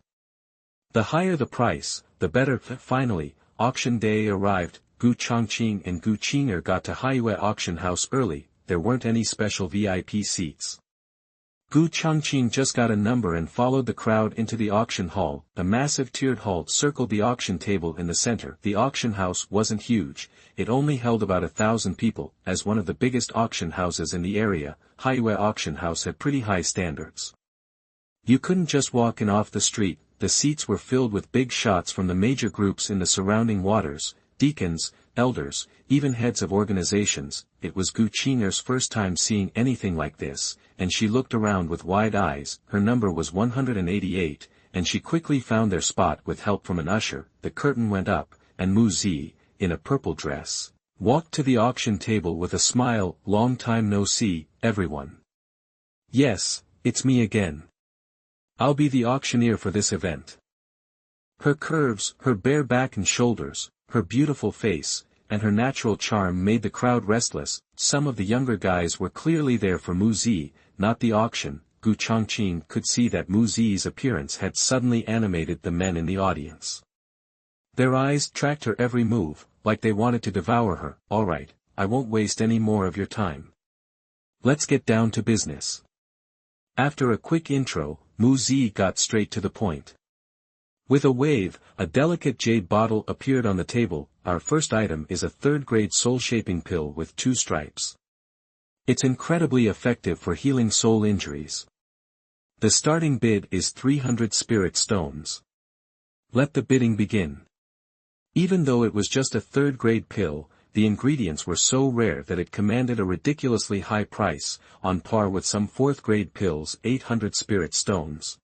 The higher the price, the better. Finally, auction day arrived. Gu Changqing and Gu Qinger got to Haiyue Auction House early. There weren't any special VIP seats. Gu Changqing just got a number and followed the crowd into the auction hall. A massive tiered hall circled the auction table in the center. The auction house wasn't huge. It only held about 1,000 people. As one of the biggest auction houses in the area, Haiyue Auction House had pretty high standards. You couldn't just walk in off the street. The seats were filled with big shots from the major groups in the surrounding waters, deacons, elders, even heads of organizations. It was Gu Qinger's first time seeing anything like this, and she looked around with wide eyes. Her number was 188, and she quickly found their spot with help from an usher. The curtain went up, and Mu Zi, in a purple dress, walked to the auction table with a smile. Long time no see, everyone. Yes, it's me again. I'll be the auctioneer for this event. Her curves, her bare back and shoulders, Her beautiful face, and her natural charm made the crowd restless. Some of the younger guys were clearly there for Mu Zi, not the auction. Gu Changqing could see that Mu Zi's appearance had suddenly animated the men in the audience. Their eyes tracked her every move, like they wanted to devour her. Alright, I won't waste any more of your time. Let's get down to business. After a quick intro, Mu Zi got straight to the point. With a wave, a delicate jade bottle appeared on the table. Our first item is a third-grade soul-shaping pill with 2 stripes. It's incredibly effective for healing soul injuries. The starting bid is 300 spirit stones. Let the bidding begin. Even though it was just a third-grade pill, the ingredients were so rare that it commanded a ridiculously high price, on par with some 4th-grade pills. 800 spirit stones.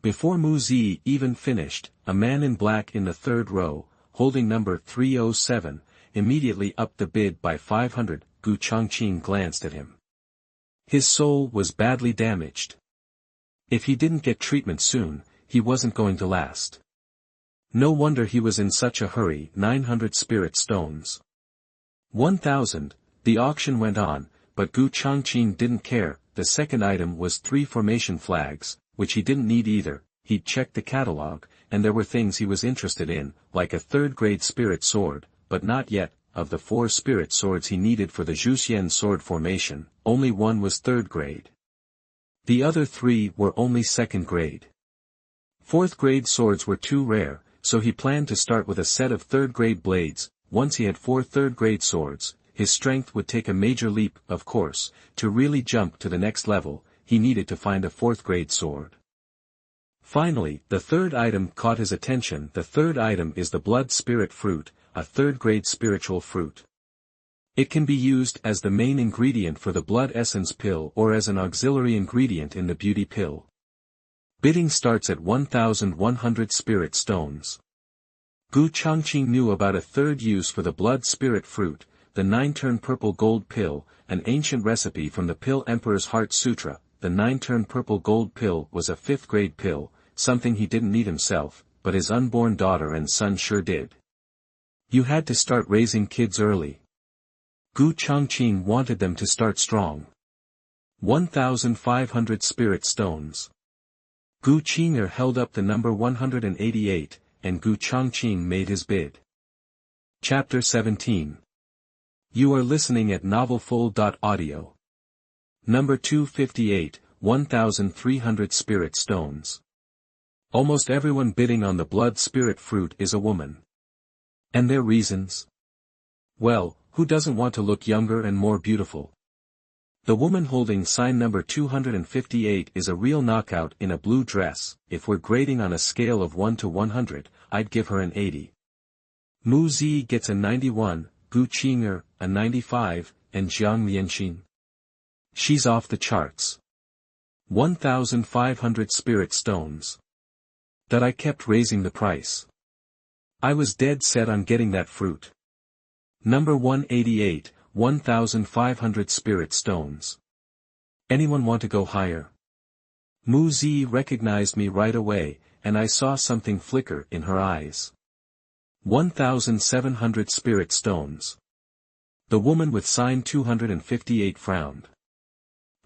Before Mu Zi even finished, a man in black in the 3rd row, holding number 307, immediately upped the bid by 500. Gu Changqing glanced at him. His soul was badly damaged. If he didn't get treatment soon, he wasn't going to last. No wonder he was in such a hurry. 900 spirit stones. 1,000, the auction went on, but Gu Changqing didn't care. The second item was 3 formation flags, which he didn't need either. He'd checked the catalog, and there were things he was interested in, like a 3rd-grade spirit sword, but not yet. Of the 4 spirit swords he needed for the Zhuxian sword formation, only 1 was 3rd grade. The other 3 were only 2nd grade. 4th grade swords were too rare, so he planned to start with a set of 3rd grade blades. Once he had 4 3rd grade swords, his strength would take a major leap. Of course, to really jump to the next level, he needed to find a 4th grade sword. Finally, the 3rd item caught his attention. The 3rd item is the blood spirit fruit, a 3rd-grade spiritual fruit. It can be used as the main ingredient for the blood essence pill or as an auxiliary ingredient in the beauty pill. Bidding starts at 1,100 spirit stones. Gu Changqing knew about a 3rd use for the blood spirit fruit, the 9-turn purple gold pill, an ancient recipe from the Pill Emperor's Heart Sutra. The 9-turn purple gold pill was a 5th-grade pill, something he didn't need himself, but his unborn daughter and son sure did. You had to start raising kids early. Gu Changqing wanted them to start strong. 1,500 spirit stones. Gu Qinger held up the number 188, and Gu Changqing made his bid. Chapter 17. You are listening at novelfull.audio. Number 258, 1,300 spirit stones. Almost everyone bidding on the blood spirit fruit is a woman. And their reasons? Well, who doesn't want to look younger and more beautiful? The woman holding sign number 258 is a real knockout in a blue dress. If we're grading on a scale of 1 to 100, I'd give her an 80. Mu Zi gets a 91, Gu Qinger, a 95, and Jiang Lianxin. She's off the charts. 1,500 spirit stones. That I kept raising the price. I was dead set on getting that fruit. Number 188, 1,500 spirit stones. Anyone want to go higher? Mu Zi recognized me right away, and I saw something flicker in her eyes. 1,700 spirit stones. The woman with sign 258 frowned.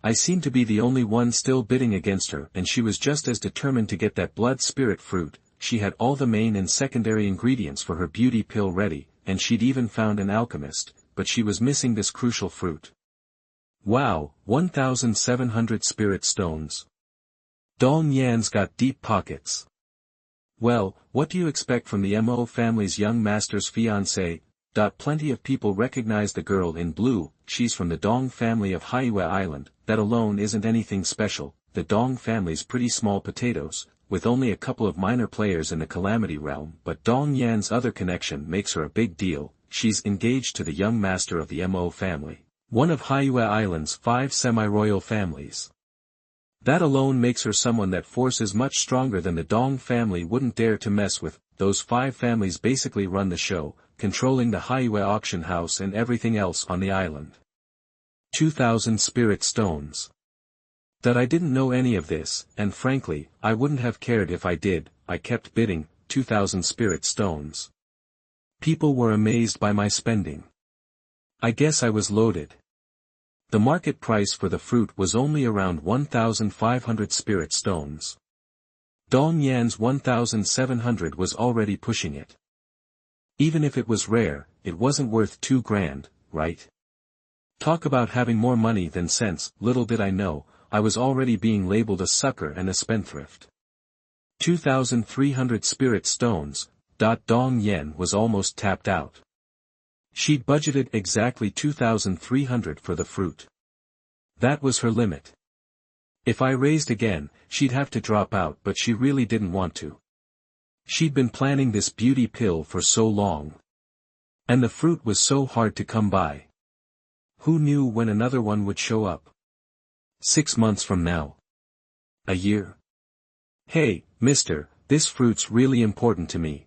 I seemed to be the only one still bidding against her, and she was just as determined to get that blood spirit fruit. She had all the main and secondary ingredients for her beauty pill ready, and she'd even found an alchemist, but she was missing this crucial fruit. Wow, 1,700 spirit stones. Dong Yan's got deep pockets. Well, what do you expect from the Mo family's young master's fiancée? Plenty of people recognize the girl in blue. She's from the Dong family of Haiyue Island. That alone isn't anything special. The Dong family's pretty small potatoes, with only a couple of minor players in the Calamity realm, but Dong Yan's other connection makes her a big deal. She's engaged to the young master of the Mo family, one of Haiyue Island's 5 semi-royal families. That alone makes her someone that force is much stronger than the Dong family wouldn't dare to mess with. Those 5 families basically run the show, controlling the Haiyue auction house and everything else on the island. 2,000 spirit stones. That I didn't know any of this, and frankly, I wouldn't have cared if I did. I kept bidding. 2,000 spirit stones. People were amazed by my spending. I guess I was loaded. The market price for the fruit was only around 1,500 spirit stones. Dong Yan's 1,700 was already pushing it. Even if it was rare, it wasn't worth $2,000, right? Talk about having more money than sense. Little did I know, I was already being labeled a sucker and a spendthrift. 2,300 spirit stones. Dong Yan was almost tapped out. She'd budgeted exactly 2,300 for the fruit. That was her limit. If I raised again, she'd have to drop out, but she really didn't want to. She'd been planning this beauty pill for so long. And the fruit was so hard to come by. Who knew when another one would show up? 6 months from now. A year. Hey, mister, this fruit's really important to me.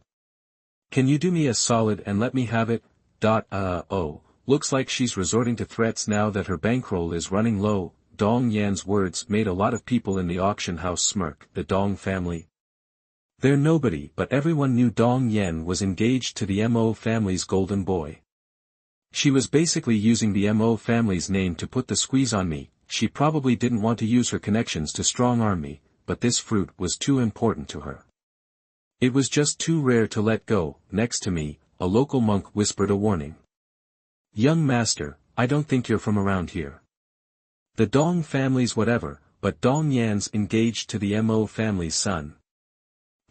Can you do me a solid and let me have it? Oh, looks like she's resorting to threats now that her bankroll is running low. Dong Yan's words made a lot of people in the auction house smirk. The Dong family. They're nobody, but everyone knew Dong Yan was engaged to the Mo family's golden boy. She was basically using the Mo family's name to put the squeeze on me. She probably didn't want to use her connections to strong-arm me, but this fruit was too important to her. It was just too rare to let go. Next to me, a local monk whispered a warning. Young master, I don't think you're from around here. The Dong family's whatever, but Dong Yan's engaged to the Mo family's son.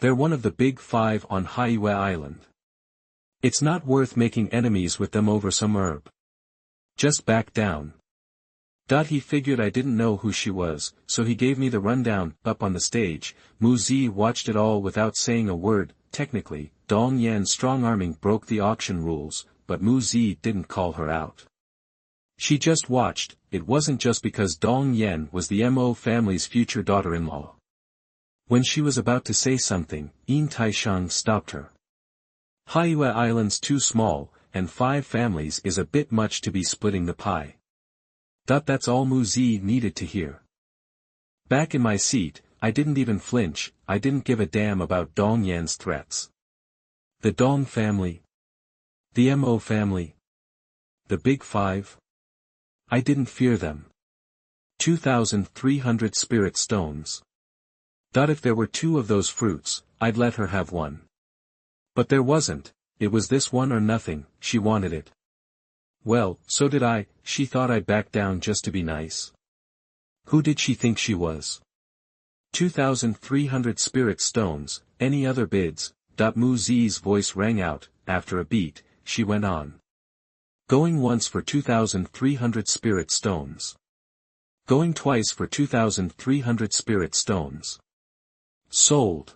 They're one of the big 5 on Haiwei Island. It's not worth making enemies with them over some herb. Just back down. He figured I didn't know who she was, so he gave me the rundown. Up on the stage, Mu Zi watched it all without saying a word. Technically, Dong Yan's strong-arming broke the auction rules, but Mu Zi didn't call her out. She just watched. It wasn't just because Dong Yan was the Mo family's future daughter-in-law. When she was about to say something, Yin Taishang stopped her. Haiwei Island's too small, and 5 families is a bit much to be splitting the pie. That's all Mu Zi needed to hear. Back in my seat, I didn't even flinch. I didn't give a damn about Dong Yan's threats. The Dong family? The Mo family? The Big 5? I didn't fear them. 2,300 spirit stones. If there were 2 of those fruits, I'd let her have one. But there wasn't. It was this one or nothing. She wanted it. Well, so did I. She thought I'd back down just to be nice. Who did she think she was? 2,300 spirit stones. Any other bids? Mu Zi's voice rang out. After a beat, she went on. Going once for 2,300 spirit stones. Going twice for 2,300 spirit stones. Sold.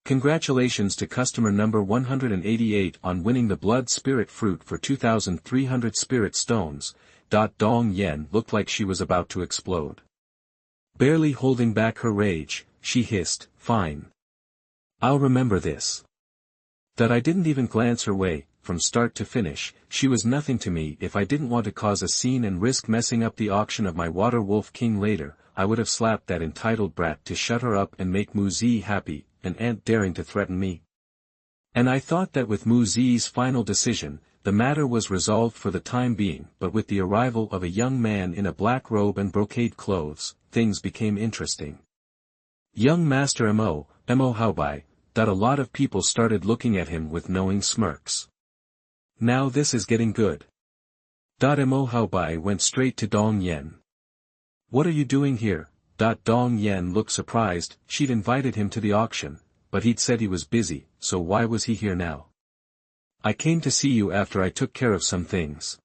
Congratulations to customer number 188 on winning the blood spirit fruit for 2,300 spirit stones. Dong Yan looked like she was about to explode. Barely holding back her rage, she hissed, "Fine. I'll remember this." I didn't even glance her way. From start to finish, she was nothing to me. If I didn't want to cause a scene and risk messing up the auction of my Water Wolf King later, I would have slapped that entitled brat to shut her up and make Mu Zi happy, an ant daring to threaten me. And I thought that with Mu Zi's final decision, the matter was resolved for the time being, but with the arrival of a young man in a black robe and brocade clothes, things became interesting. Young Master Mo Haobai, a lot of people started looking at him with knowing smirks. Now this is getting good. Mo Haobai went straight to Dong Yan. What are you doing here? Dong Yan looked surprised. She'd invited him to the auction, but he'd said he was busy, so why was he here now? I came to see you after I took care of some things.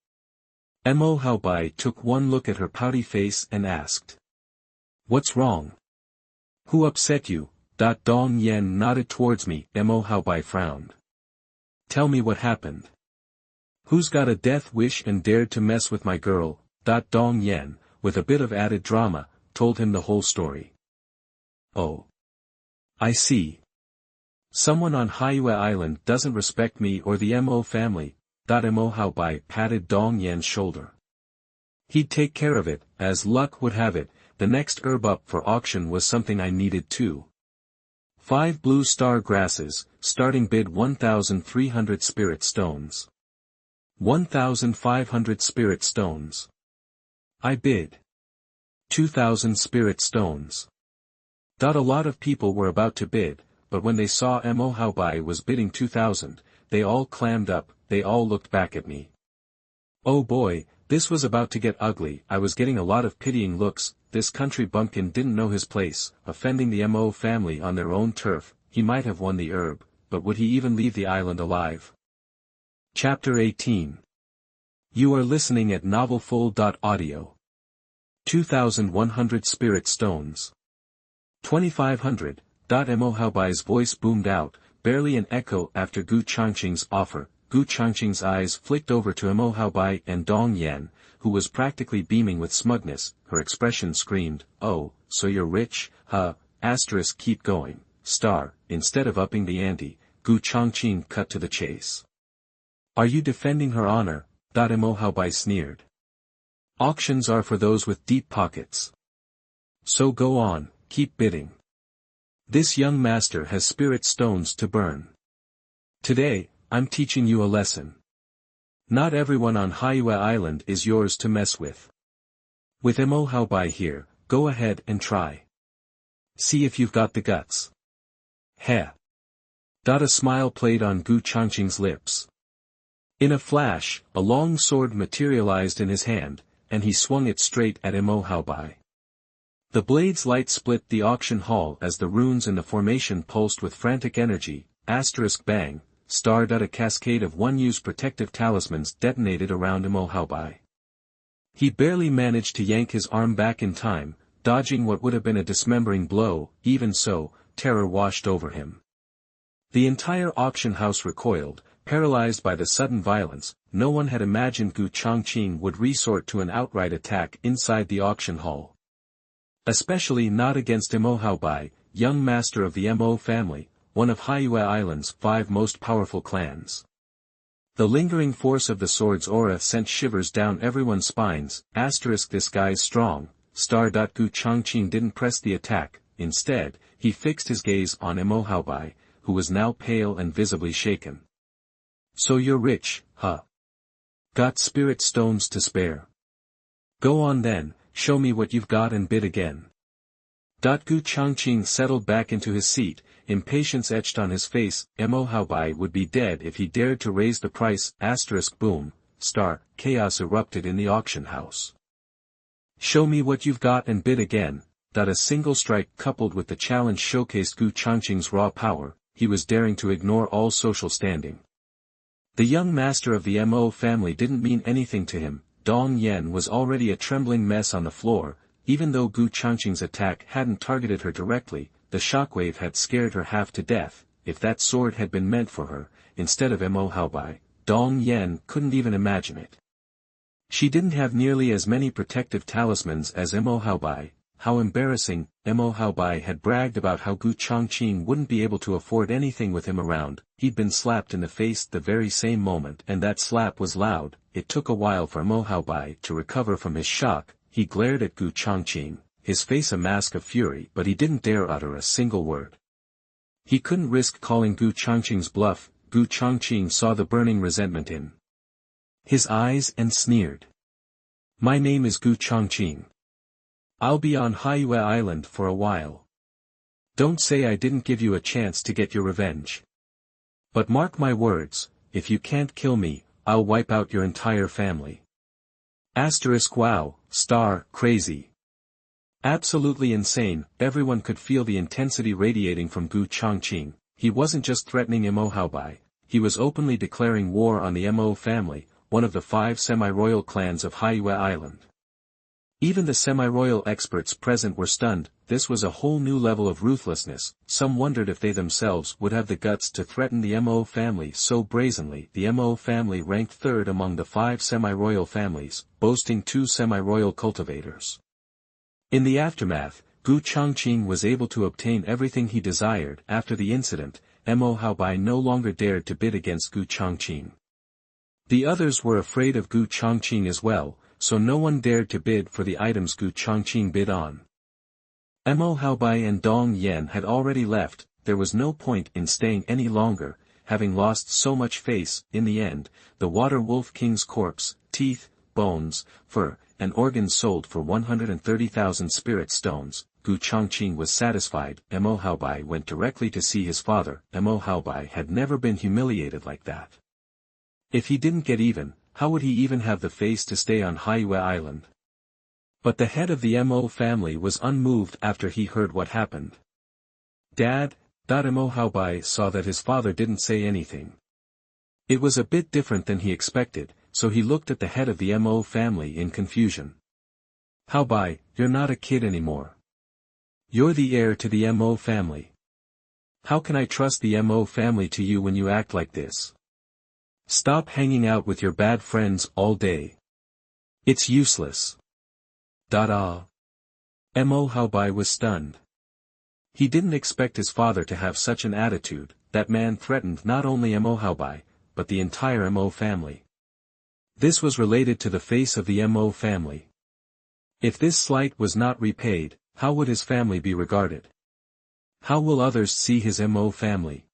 Mo Haobai took one look at her pouty face and asked. What's wrong? Who upset you? Dong Yan nodded towards me. Mo Haobai frowned. Tell me what happened. Who's got a death wish and dared to mess with my girl? Dong Yan, with a bit of added drama, told him the whole story. Oh. I see. Someone on Haiwei Island doesn't respect me or the Mo family. Mo Haobai patted Dong Yan's shoulder. He'd take care of it. As luck would have it, the next herb up for auction was something I needed too. 5 blue star grasses, starting bid 1,300 spirit stones. 1,500 spirit stones. I bid 2,000 spirit stones. A lot of people were about to bid, but when they saw Mohaobai was bidding 2,000, they all clammed up, they all looked back at me. Oh boy, this was about to get ugly. I was getting a lot of pitying looks. This country bumpkin didn't know his place, offending the Mo family on their own turf. He might have won the herb, but would he even leave the island alive? Chapter 18. You are listening at novelfull.audio. 2,100 spirit stones. 2,500. Mohaobai's voice boomed out, barely an echo after Gu Changqing's offer. Gu Changqing's eyes flicked over to Mohaobai and Dong Yan, who was practically beaming with smugness. Her expression screamed, "Oh, so you're rich, huh? Asterisk, keep going, star." Instead of upping the ante, Gu Changqing cut to the chase. Are you defending her honor? Mohaobai sneered. Auctions are for those with deep pockets. So go on, keep bidding. This young master has spirit stones to burn. Today, I'm teaching you a lesson. Not everyone on Haiwa Island is yours to mess with. With Mohaobai here, go ahead and try. See if you've got the guts. Heh. A smile played on Gu Changqing's lips. In a flash, a long sword materialized in his hand, and he swung it straight at Mohaobai. The blade's light split the auction hall as the runes in the formation pulsed with frantic energy. Asterisk bang. A cascade of one-use protective talismans detonated around Mohaobai. He barely managed to yank his arm back in time, dodging what would have been a dismembering blow. Even so, terror washed over him. The entire auction house recoiled, paralyzed by the sudden violence. No one had imagined Gu Changqing would resort to an outright attack inside the auction hall. Especially not against Mohaobai, young master of the Mo family, one of Haiwa Island's 5 most powerful clans. The lingering force of the sword's aura sent shivers down everyone's spines. Asterisk, this guy's strong. Gu Changqing didn't press the attack. Instead, he fixed his gaze on Mohaobai, who was now pale and visibly shaken. So you're rich, huh? Got spirit stones to spare. Go on then, show me what you've got and bid again. Gu Changqing settled back into his seat, impatience etched on his face. Mohaobai would be dead if he dared to raise the price. Asterisk boom, chaos erupted in the auction house. Show me what you've got and bid again. A single strike coupled with the challenge showcased Gu Changqing's raw power. He was daring to ignore all social standing. The young master of the Mo family didn't mean anything to him. Dong Yan was already a trembling mess on the floor. Even though Gu Changqing's attack hadn't targeted her directly, the shockwave had scared her half to death. If that sword had been meant for her, instead of Mohaobai, Dong Yan couldn't even imagine it. She didn't have nearly as many protective talismans as Mohaobai. How embarrassing. Mohaobai had bragged about how Gu Changqing wouldn't be able to afford anything with him around. He'd been slapped in the face the very same moment, and that slap was loud. It took a while for Mohaobai to recover from his shock. He glared at Gu Changqing, his face a mask of fury, but he didn't dare utter a single word. He couldn't risk calling Gu Changqing's bluff. Gu Changqing saw the burning resentment in his eyes and sneered. My name is Gu Changqing. I'll be on Haiwa Island for a while. Don't say I didn't give you a chance to get your revenge. But mark my words, if you can't kill me, I'll wipe out your entire family. Asterisk wow, crazy. Absolutely insane. Everyone could feel the intensity radiating from Gu Changqing. He wasn't just threatening Mohaobai, he was openly declaring war on the Mo family, one of the 5 semi-royal clans of Haiwa Island. Even the semi-royal experts present were stunned. This was a whole new level of ruthlessness. Some wondered if they themselves would have the guts to threaten the Mo family so brazenly. The Mo family ranked 3rd among the 5 semi-royal families, boasting 2 semi-royal cultivators. In the aftermath, Gu Changqing was able to obtain everything he desired. After the incident, Mohaobai no longer dared to bid against Gu Changqing. The others were afraid of Gu Changqing as well, so no one dared to bid for the items Gu Changqing bid on. Mohaobai and Dong Yan had already left. there was no point in staying any longer, having lost so much face. In the end, the Water Wolf King's corpse, teeth, bones, fur, and organs sold for 130,000 spirit stones. Gu Changqing was satisfied. Mo Haobai went directly to see his father. Mo Haobai had never been humiliated like that. If he didn't get even, how would he even have the face to stay on Haiyue Island? But the head of the Mo family was unmoved after he heard what happened. Dad, Mo Haobai saw that his father didn't say anything. It was a bit different than he expected, so he looked at the head of the Mo family in confusion. Haobai, you're not a kid anymore. You're the heir to the Mo family. How can I trust the Mo family to you when you act like this? Stop hanging out with your bad friends all day. It's useless. Mo Haobai was stunned. He didn't expect his father to have such an attitude. That man threatened not only Mo Haobai, but the entire Mo family. This was related to the face of the Mo family. If this slight was not repaid, how would his family be regarded? How will others see his Mo family?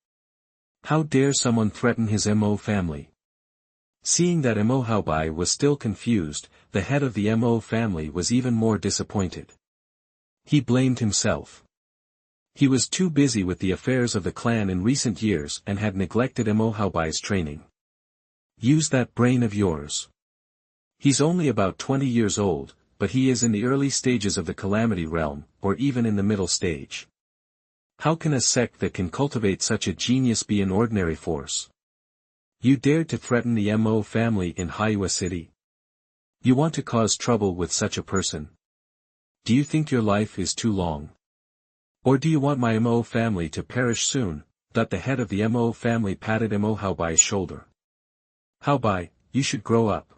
How dare someone threaten his Mo family? Seeing that Mo Haobai was still confused, the head of the Mo family was even more disappointed. He blamed himself. He was too busy with the affairs of the clan in recent years and had neglected Mo Haobai's training. Use that brain of yours. He's only about 20 years old, but he is in the early stages of the calamity realm, or even in the middle stage. How can a sect that can cultivate such a genius be an ordinary force? You dared to threaten the Mo family in Haiyue City? You want to cause trouble with such a person? Do you think your life is too long? Or do you want my Mo family to perish soon? The head of the Mo family patted Mo Haobai's shoulder. Haobai, you should grow up.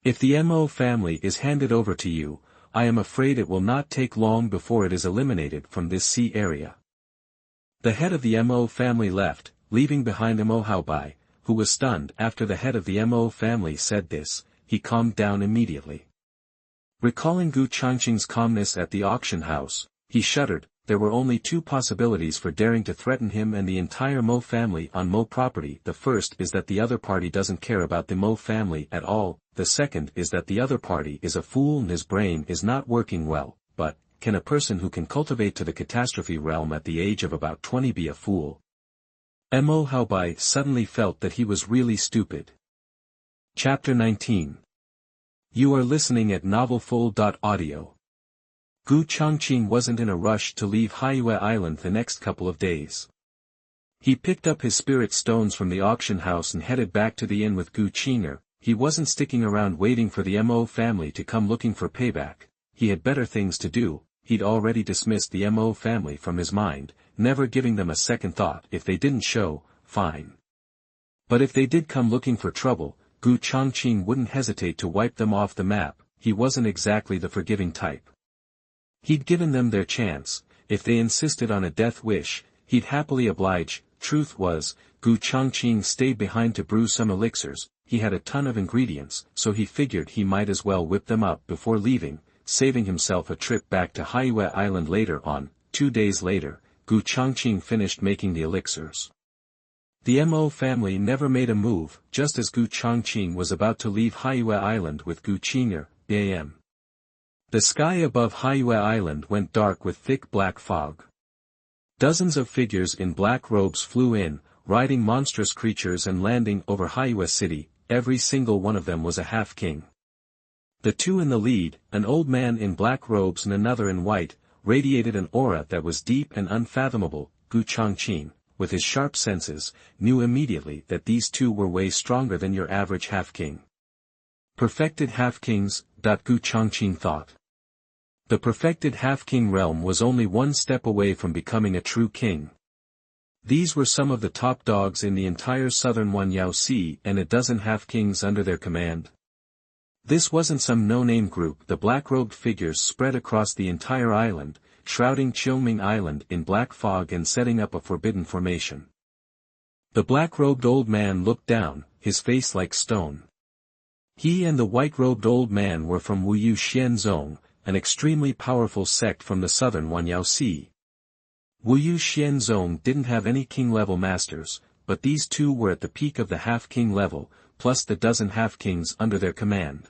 If the Mo family is handed over to you, I am afraid it will not take long before it is eliminated from this sea area. The head of the Mo family left, leaving behind Mo Haobai, who was stunned. After the head of the Mo family said this, he calmed down immediately. Recalling Gu Changqing's calmness at the auction house, he shuddered. There were only two possibilities for daring to threaten him and the entire Mo family on Mo property. The first is that the other party doesn't care about the Mo family at all. The second is that the other party is a fool and his brain is not working well. But, can a person who can cultivate to the catastrophe realm at the age of about 20 be a fool? Mo Haobai suddenly felt that he was really stupid. Chapter 19. You are listening at novelfull.audio. Gu Changqing wasn't in a rush to leave Haiyue Island the next couple of days. He picked up his spirit stones from the auction house and headed back to the inn with Gu Qinger. He wasn't sticking around waiting for the Mo family to come looking for payback. He had better things to do. He'd already dismissed the Mo family from his mind, never giving them a second thought. If they didn't show, fine. But if they did come looking for trouble, Gu Changqing wouldn't hesitate to wipe them off the map. He wasn't exactly the forgiving type. He'd given them their chance. If they insisted on a death wish, he'd happily oblige. Truth was, Gu Changqing stayed behind to brew some elixirs. He had a ton of ingredients, so he figured he might as well whip them up before leaving, saving himself a trip back to Haiyue Island later on. 2 days later, Gu Changqing finished making the elixirs. The Mo family never made a move. Just as Gu Changqing was about to leave Haiyue Island with Gu Qinger, a.m. The sky above Haiyue Island went dark with thick black fog. Dozens of figures in black robes flew in, riding monstrous creatures and landing over Haiyue City. Every single one of them was a half-king. The two in the lead, an old man in black robes and another in white, radiated an aura that was deep and unfathomable. Gu Changqing, with his sharp senses, knew immediately that these two were way stronger than your average half-king. Perfected half-kings, Gu Changqing thought. The perfected half-king realm was only one step away from becoming a true king. These were some of the top dogs in the entire southern Wanyao Sea and a dozen half-kings under their command. This wasn't some no-name group. The black-robed figures spread across the entire island, shrouding Changqing Island in black fog and setting up a forbidden formation. The black-robed old man looked down, his face like stone. He and the white-robed old man were from Wuyu Xianzong, an extremely powerful sect from the southern Wanyao Sea. Wu Yu Xianzong didn't have any king-level masters, but these two were at the peak of the half-king level, plus the dozen half-kings under their command.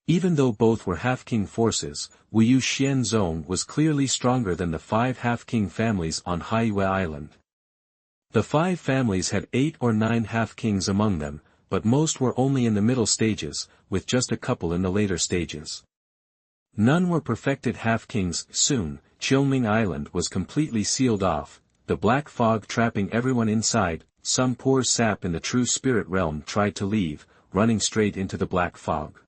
Even though both were half-king forces, Wu Yu Xianzong was clearly stronger than the 5 half-king families on Haiyue Island. The 5 families had 8 or 9 half-kings among them, but most were only in the middle stages, with just a couple in the later stages. None were perfected half-kings. Soon, Changqing Island was completely sealed off, the black fog trapping everyone inside. Some poor sap in the true spirit realm tried to leave, running straight into the black fog.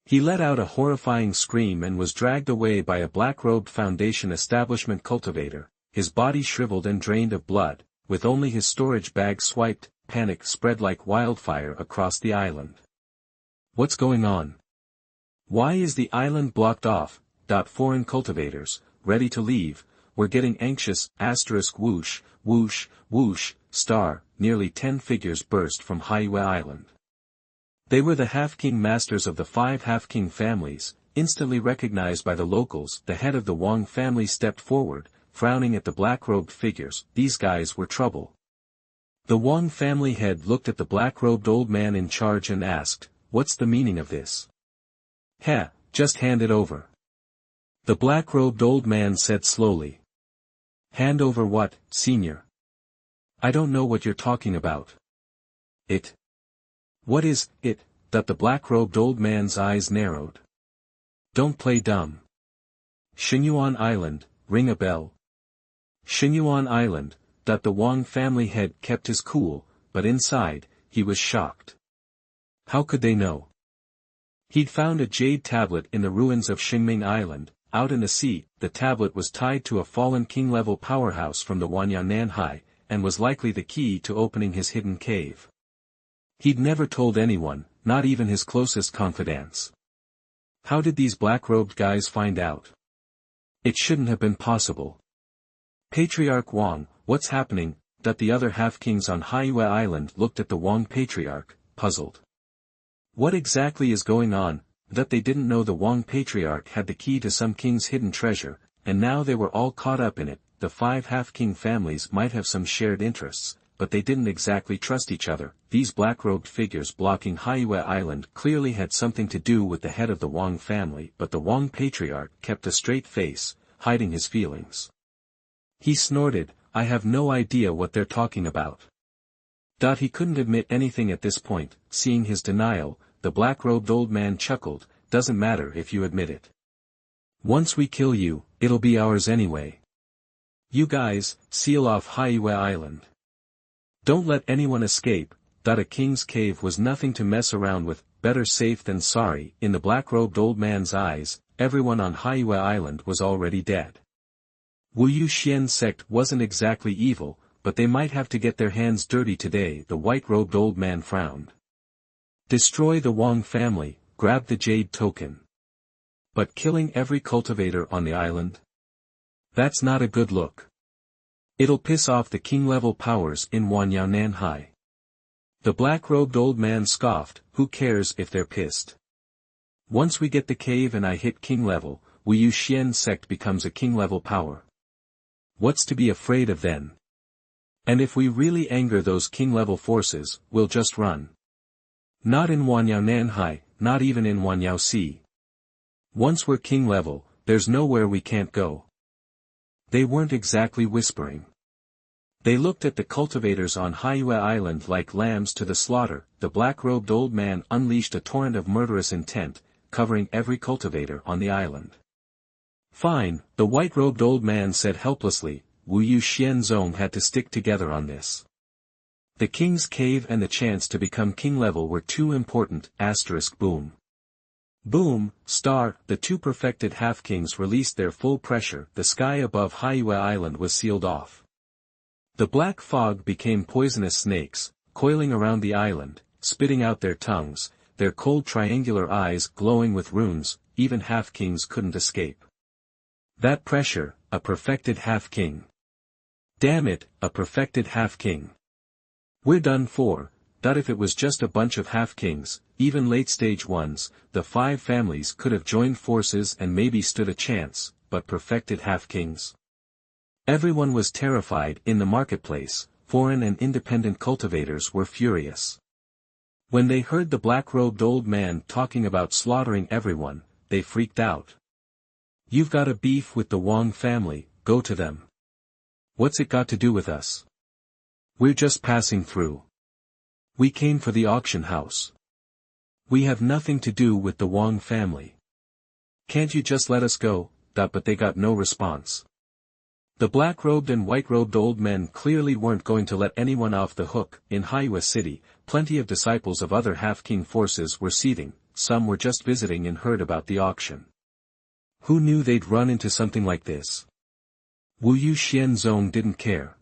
He let out a horrifying scream and was dragged away by a black-robed Foundation establishment cultivator, his body shriveled and drained of blood, with only his storage bag swiped. Panic spread like wildfire across the island. What's going on? Why is the island blocked off? Foreign cultivators, ready to leave, were getting anxious. Whoosh, whoosh, whoosh, star, nearly 10 figures burst from Haiyue Island. They were the half-king masters of the 5 half-king families, instantly recognized by the locals. The head of the Wang family stepped forward, frowning at the black-robed figures. These guys were trouble. The Wang family head looked at the black-robed old man in charge and asked, "What's the meaning of this?" "Heh, just hand it over." The black-robed old man said slowly. "Hand over what, senior?" "I don't know what you're talking about." "It." "What is it?" That the black-robed old man's eyes narrowed. "Don't play dumb." "Xingyuan Island, ring a bell." "Xingyuan Island." That the Wang family head kept his cool, but inside, he was shocked. How could they know? He'd found a jade tablet in the ruins of Xingming Island, out in the sea. The tablet was tied to a fallen king-level powerhouse from the Wanyananhai, and was likely the key to opening his hidden cave. He'd never told anyone, not even his closest confidants. How did these black-robed guys find out? It shouldn't have been possible. Patriarch Wang, what's happening? That the other half-kings on Haiyue Island looked at the Wang patriarch, puzzled. What exactly is going on? That they didn't know the Wang patriarch had the key to some king's hidden treasure, and now they were all caught up in it. The 5 half-king families might have some shared interests, but they didn't exactly trust each other. These black-robed figures blocking Haiyue Island clearly had something to do with the head of the Wang family, but the Wang patriarch kept a straight face, hiding his feelings. He snorted, "I have no idea what they're talking about." He couldn't admit anything at this point. Seeing his denial, the black-robed old man chuckled, "Doesn't matter if you admit it. Once we kill you, it'll be ours anyway. You guys, seal off Haiyue Island. Don't let anyone escape." A king's cave was nothing to mess around with, better safe than sorry. In the black-robed old man's eyes, everyone on Haiyue Island was already dead. Wu Yu Xian's sect wasn't exactly evil, but they might have to get their hands dirty today. The white-robed old man frowned. Destroy the Wang family, grab the jade token. But killing every cultivator on the island? That's not a good look. It'll piss off the king-level powers in Wanyananhai. The black-robed old man scoffed, "Who cares if they're pissed? Once we get the cave and I hit king level, Wu Yu Xian's sect becomes a king-level power. What's to be afraid of then? And if we really anger those king-level forces, we'll just run. Not in Wanyananhai, not even in Wanyaoxi. Once we're king-level, there's nowhere we can't go." They weren't exactly whispering. They looked at the cultivators on Haiyue Island like lambs to the slaughter. The black-robed old man unleashed a torrent of murderous intent, covering every cultivator on the island. "Fine," the white-robed old man said helplessly. Wu Yu Xianzong had to stick together on this. The king's cave and the chance to become king-level were too important. Boom. Boom, star, the 2 perfected half-kings released their full pressure. The sky above Haiyue Island was sealed off. The black fog became poisonous snakes, coiling around the island, spitting out their tongues, their cold triangular eyes glowing with runes. Even half-kings couldn't escape. That pressure, a perfected half-king. Damn it, a perfected half-king. We're done for. If it was just a bunch of half-kings, even late-stage ones, the 5 families could have joined forces and maybe stood a chance, but perfected half-kings? Everyone was terrified. In the marketplace, foreign and independent cultivators were furious. When they heard the black-robed old man talking about slaughtering everyone, they freaked out. "You've got a beef with the Wang family, go to them. What's it got to do with us? We're just passing through. We came for the auction house. We have nothing to do with the Wang family. Can't you just let us go?" But they got no response. The black-robed and white-robed old men clearly weren't going to let anyone off the hook. In Haiwa City, plenty of disciples of other half-king forces were seething, some were just visiting and heard about the auction. Who knew they'd run into something like this? Wu Yu Xianzong didn't care.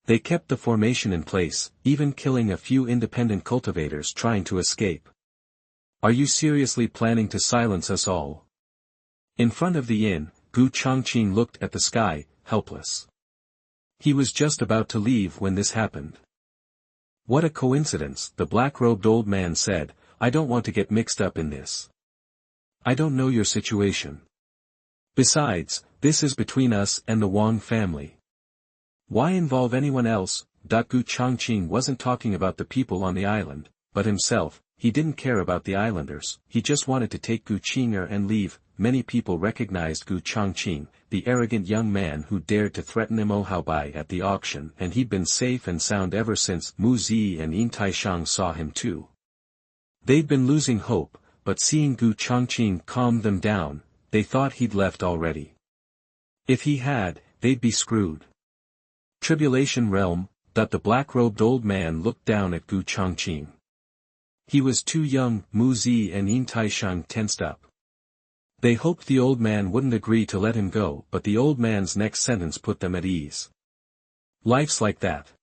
They kept the formation in place, even killing a few independent cultivators trying to escape. "Are you seriously planning to silence us all?" In front of the inn, Changqing looked at the sky, helpless. He was just about to leave when this happened. "What a coincidence," the black-robed old man said. "I don't want to get mixed up in this. I don't know your situation. Besides, this is between us and the Wang family. Why involve anyone else?" Changqing wasn't talking about the people on the island, but himself. He didn't care about the islanders, he just wanted to take Qinger and leave. Many people recognized Changqing, the arrogant young man who dared to threaten Mo Haobai at the auction, and he'd been safe and sound ever since Mu Zi and Yin Taishang saw him too. They'd been losing hope, but seeing Changqing calmed them down, they thought he'd left already. If he had, they'd be screwed. Tribulation realm, the black-robed old man looked down at Changqing. He was too young. Mu Zi and Yin Taishang tensed up. They hoped the old man wouldn't agree to let him go, but the old man's next sentence put them at ease. "Life's like that.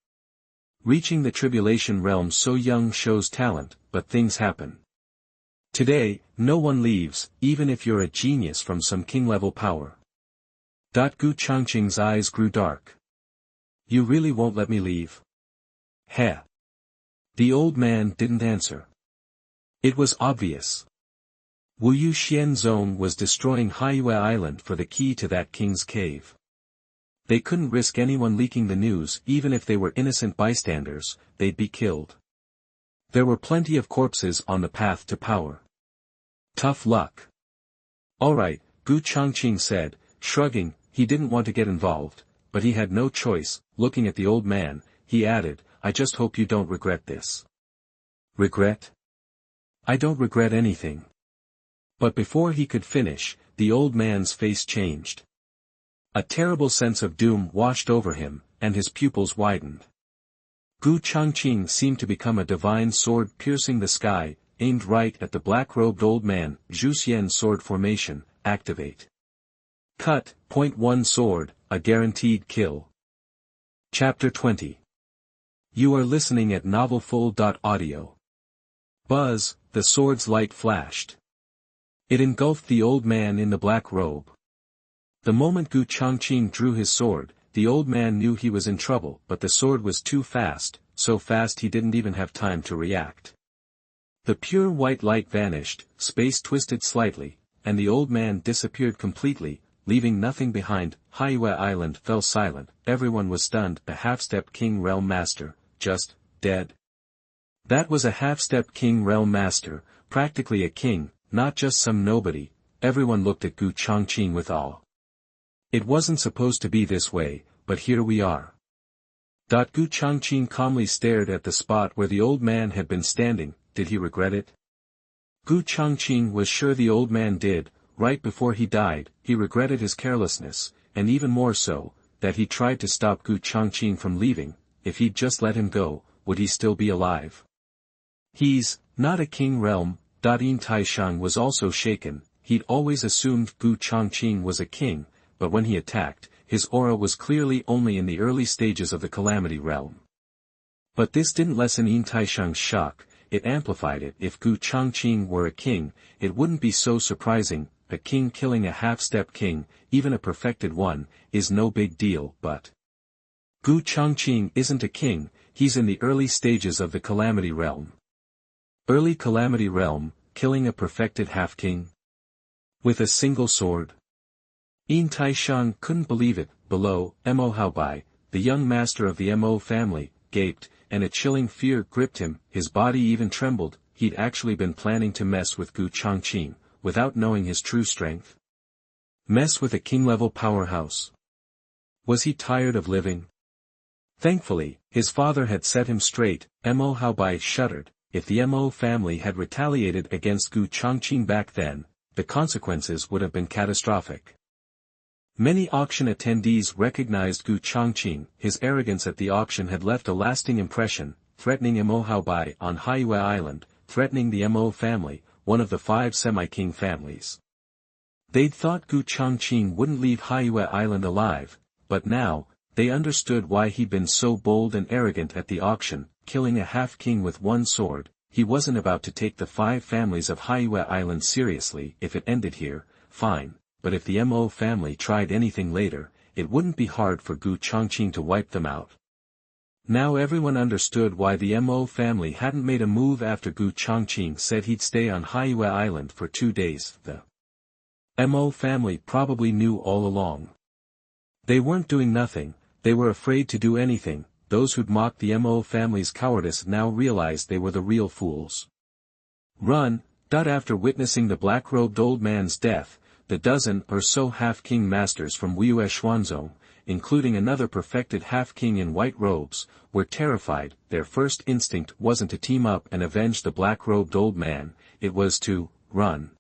Reaching the tribulation realm so young shows talent, but things happen. Today, no one leaves, even if you're a genius from some king-level power." Changqing's eyes grew dark. "You really won't let me leave?" "Heh." The old man didn't answer. It was obvious. Wu Yu Xianzong was destroying Haiwa Island for the key to that king's cave. They couldn't risk anyone leaking the news. Even if they were innocent bystanders, they'd be killed. There were plenty of corpses on the path to power. Tough luck. "Alright," Changqing said, shrugging. He didn't want to get involved, but he had no choice. Looking at the old man, he added, "I just hope you don't regret this." "Regret? I don't regret anything." But before he could finish, the old man's face changed. A terrible sense of doom washed over him, and his pupils widened. Changqing seemed to become a divine sword piercing the sky, aimed right at the black-robed old man. Zhuxian sword formation, activate. Cut, .1 sword, a guaranteed kill. Chapter 20. You are listening at novelfull.audio. Buzz, the sword's light flashed. It engulfed the old man in the black robe. The moment Changqing drew his sword, the old man knew he was in trouble, but the sword was too fast, so fast he didn't even have time to react. The pure white light vanished, space twisted slightly, and the old man disappeared completely, leaving nothing behind. Haiwa Island fell silent, everyone was stunned. A half-step king realm master, just, dead. That was a half-step king realm master, practically a king, not just some nobody. Everyone looked at Changqing with awe. It wasn't supposed to be this way, but here we are. Changqing calmly stared at the spot where the old man had been standing. Did he regret it? Changqing was sure the old man did. Right before he died, he regretted his carelessness, and even more so, that he tried to stop Changqing from leaving. If he'd just let him go, would he still be alive? He's not a king realm. Yin Taishang was also shaken. He'd always assumed Changqing was a king, but when he attacked, his aura was clearly only in the early stages of the calamity realm. But this didn't lessen Yin Taishang's shock, it amplified it. If Changqing were a king, it wouldn't be so surprising. A king killing a half-step king, even a perfected one, is no big deal. But Changqing isn't a king, he's in the early stages of the calamity realm. Early calamity realm, killing a perfected half-king? With a single sword? Yin Taishang couldn't believe it. below, Mo Haobai, the young master of the Mo family, gaped, and a chilling fear gripped him, his body even trembled. He'd actually been planning to mess with Gu Changqing, without knowing his true strength. Mess with a king-level powerhouse. Was he tired of living? Thankfully, his father had set him straight. Mo Haobai shuddered. If the Mo family had retaliated against Gu Changqing back then, the consequences would have been catastrophic. Many auction attendees recognized Gu Changqing. His arrogance at the auction had left a lasting impression, threatening Mo Haobai on Haiyue Island, threatening the Mo family, one of the 5 semi-king families. They'd thought Gu Changqing wouldn't leave Haiyue Island alive, but now, they understood why he'd been so bold and arrogant at the auction, killing a half-king with one sword. He wasn't about to take the 5 families of Haiyue Island seriously. If it ended here, fine, but if the Mo family tried anything later, it wouldn't be hard for Gu Changqing to wipe them out. Now everyone understood why the Mo family hadn't made a move after Gu Changqing said he'd stay on Haiyue Island for 2 days. The Mo family probably knew all along. They weren't doing nothing, they were afraid to do anything. Those who'd mocked the Mo family's cowardice now realized they were the real fools. Run. After witnessing the black-robed old man's death, the dozen or so half-king masters from Wiyue Xuanzong, including another perfected half-king in white robes, were terrified. Their first instinct wasn't to team up and avenge the black-robed old man, it was to run.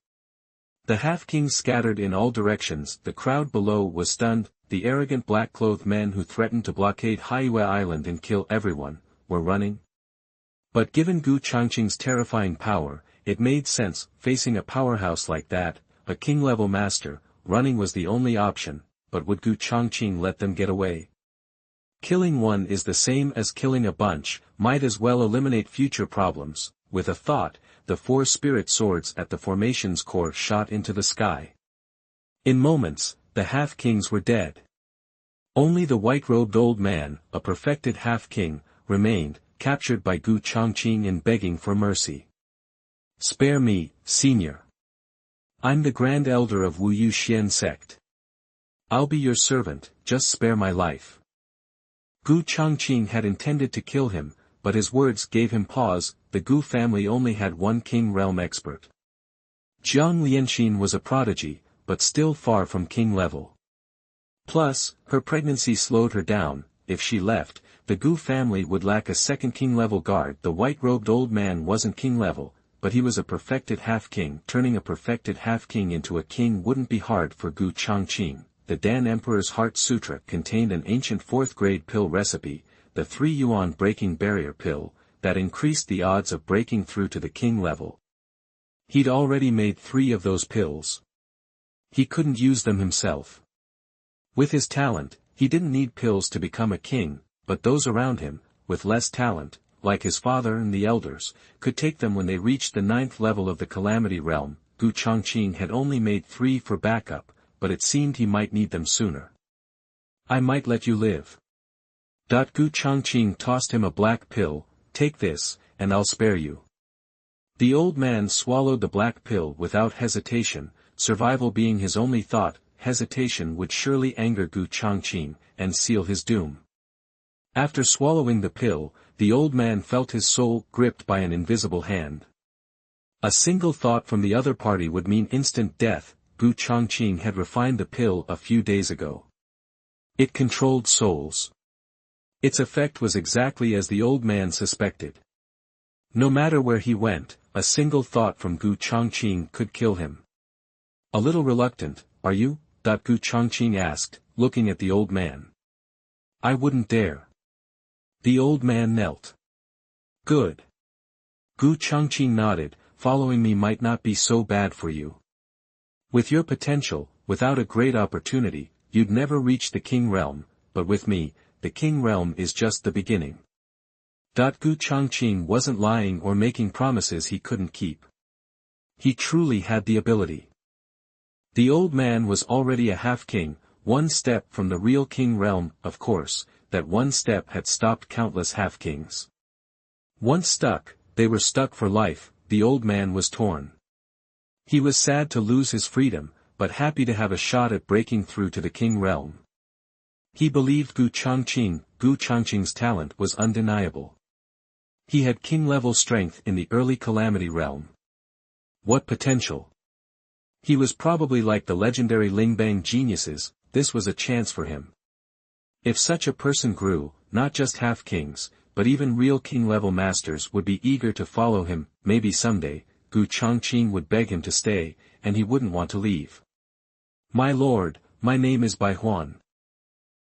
The half-kings scattered in all directions. The crowd below was stunned. The arrogant black-clothed men who threatened to blockade Haiyue Island and kill everyone, were running. But given Gu Changqing's terrifying power, it made sense. Facing a powerhouse like that, a king-level master, running was the only option. But would Gu Changqing let them get away? Killing one is the same as killing a bunch, might as well eliminate future problems. With a thought, the 4 spirit swords at the formation's core shot into the sky. In moments, the half-kings were dead. Only the white-robed old man, a perfected half-king, remained, captured by Gu Changqing and begging for mercy. Spare me, senior. I'm the Grand Elder of Wu Yu Xian sect. I'll be your servant, just spare my life. Gu Changqing had intended to kill him, but his words gave him pause. The Gu family only had 1 king realm expert. Jiang Lianxin was a prodigy, but still far from king level. Plus, her pregnancy slowed her down. If she left, the Gu family would lack a second king level guard. The white-robed old man wasn't king level, but he was a perfected half-king. Turning a perfected half-king into a king wouldn't be hard for Gu Changqing. The Dan Emperor's Heart Sutra contained an ancient 4th-grade pill recipe, the 3 yuan breaking barrier pill, that increased the odds of breaking through to the king level. He'd already made 3 of those pills. He couldn't use them himself. With his talent, he didn't need pills to become a king, but those around him, with less talent, like his father and the elders, could take them when they reached the 9th level of the Calamity Realm. Gu Changqing had only made 3 for backup, but it seemed he might need them sooner. I might let you live. Gu Changqing tossed him a black pill. Take this, and I'll spare you. The old man swallowed the black pill without hesitation, survival being his only thought. Hesitation would surely anger Gu Changqing, and seal his doom. After swallowing the pill, the old man felt his soul gripped by an invisible hand. A single thought from the other party would mean instant death. Gu Changqing had refined the pill a few days ago. It controlled souls. Its effect was exactly as the old man suspected. No matter where he went, a single thought from Gu Changqing could kill him. A little reluctant, are you? Gu Changqing asked, looking at the old man. I wouldn't dare. The old man knelt. Good. Gu Changqing nodded. Following me might not be so bad for you. With your potential, without a great opportunity, you'd never reach the king realm, but with me, the king realm is just the beginning. Gu Changqing wasn't lying or making promises he couldn't keep. He truly had the ability. The old man was already a half-king, 1 step from the real king realm. Of course, that 1 step had stopped countless half-kings. Once stuck, they were stuck for life. The old man was torn. He was sad to lose his freedom, but happy to have a shot at breaking through to the king realm. He believed Gu Changqing's talent was undeniable. He had king-level strength in the early Calamity realm. What potential! He was probably like the legendary Lingbang geniuses, this was a chance for him. If such a person grew, not just half-kings, but even real king-level masters would be eager to follow him. Maybe someday, Gu Changqing would beg him to stay, and he wouldn't want to leave. My lord, my name is Bai Huan.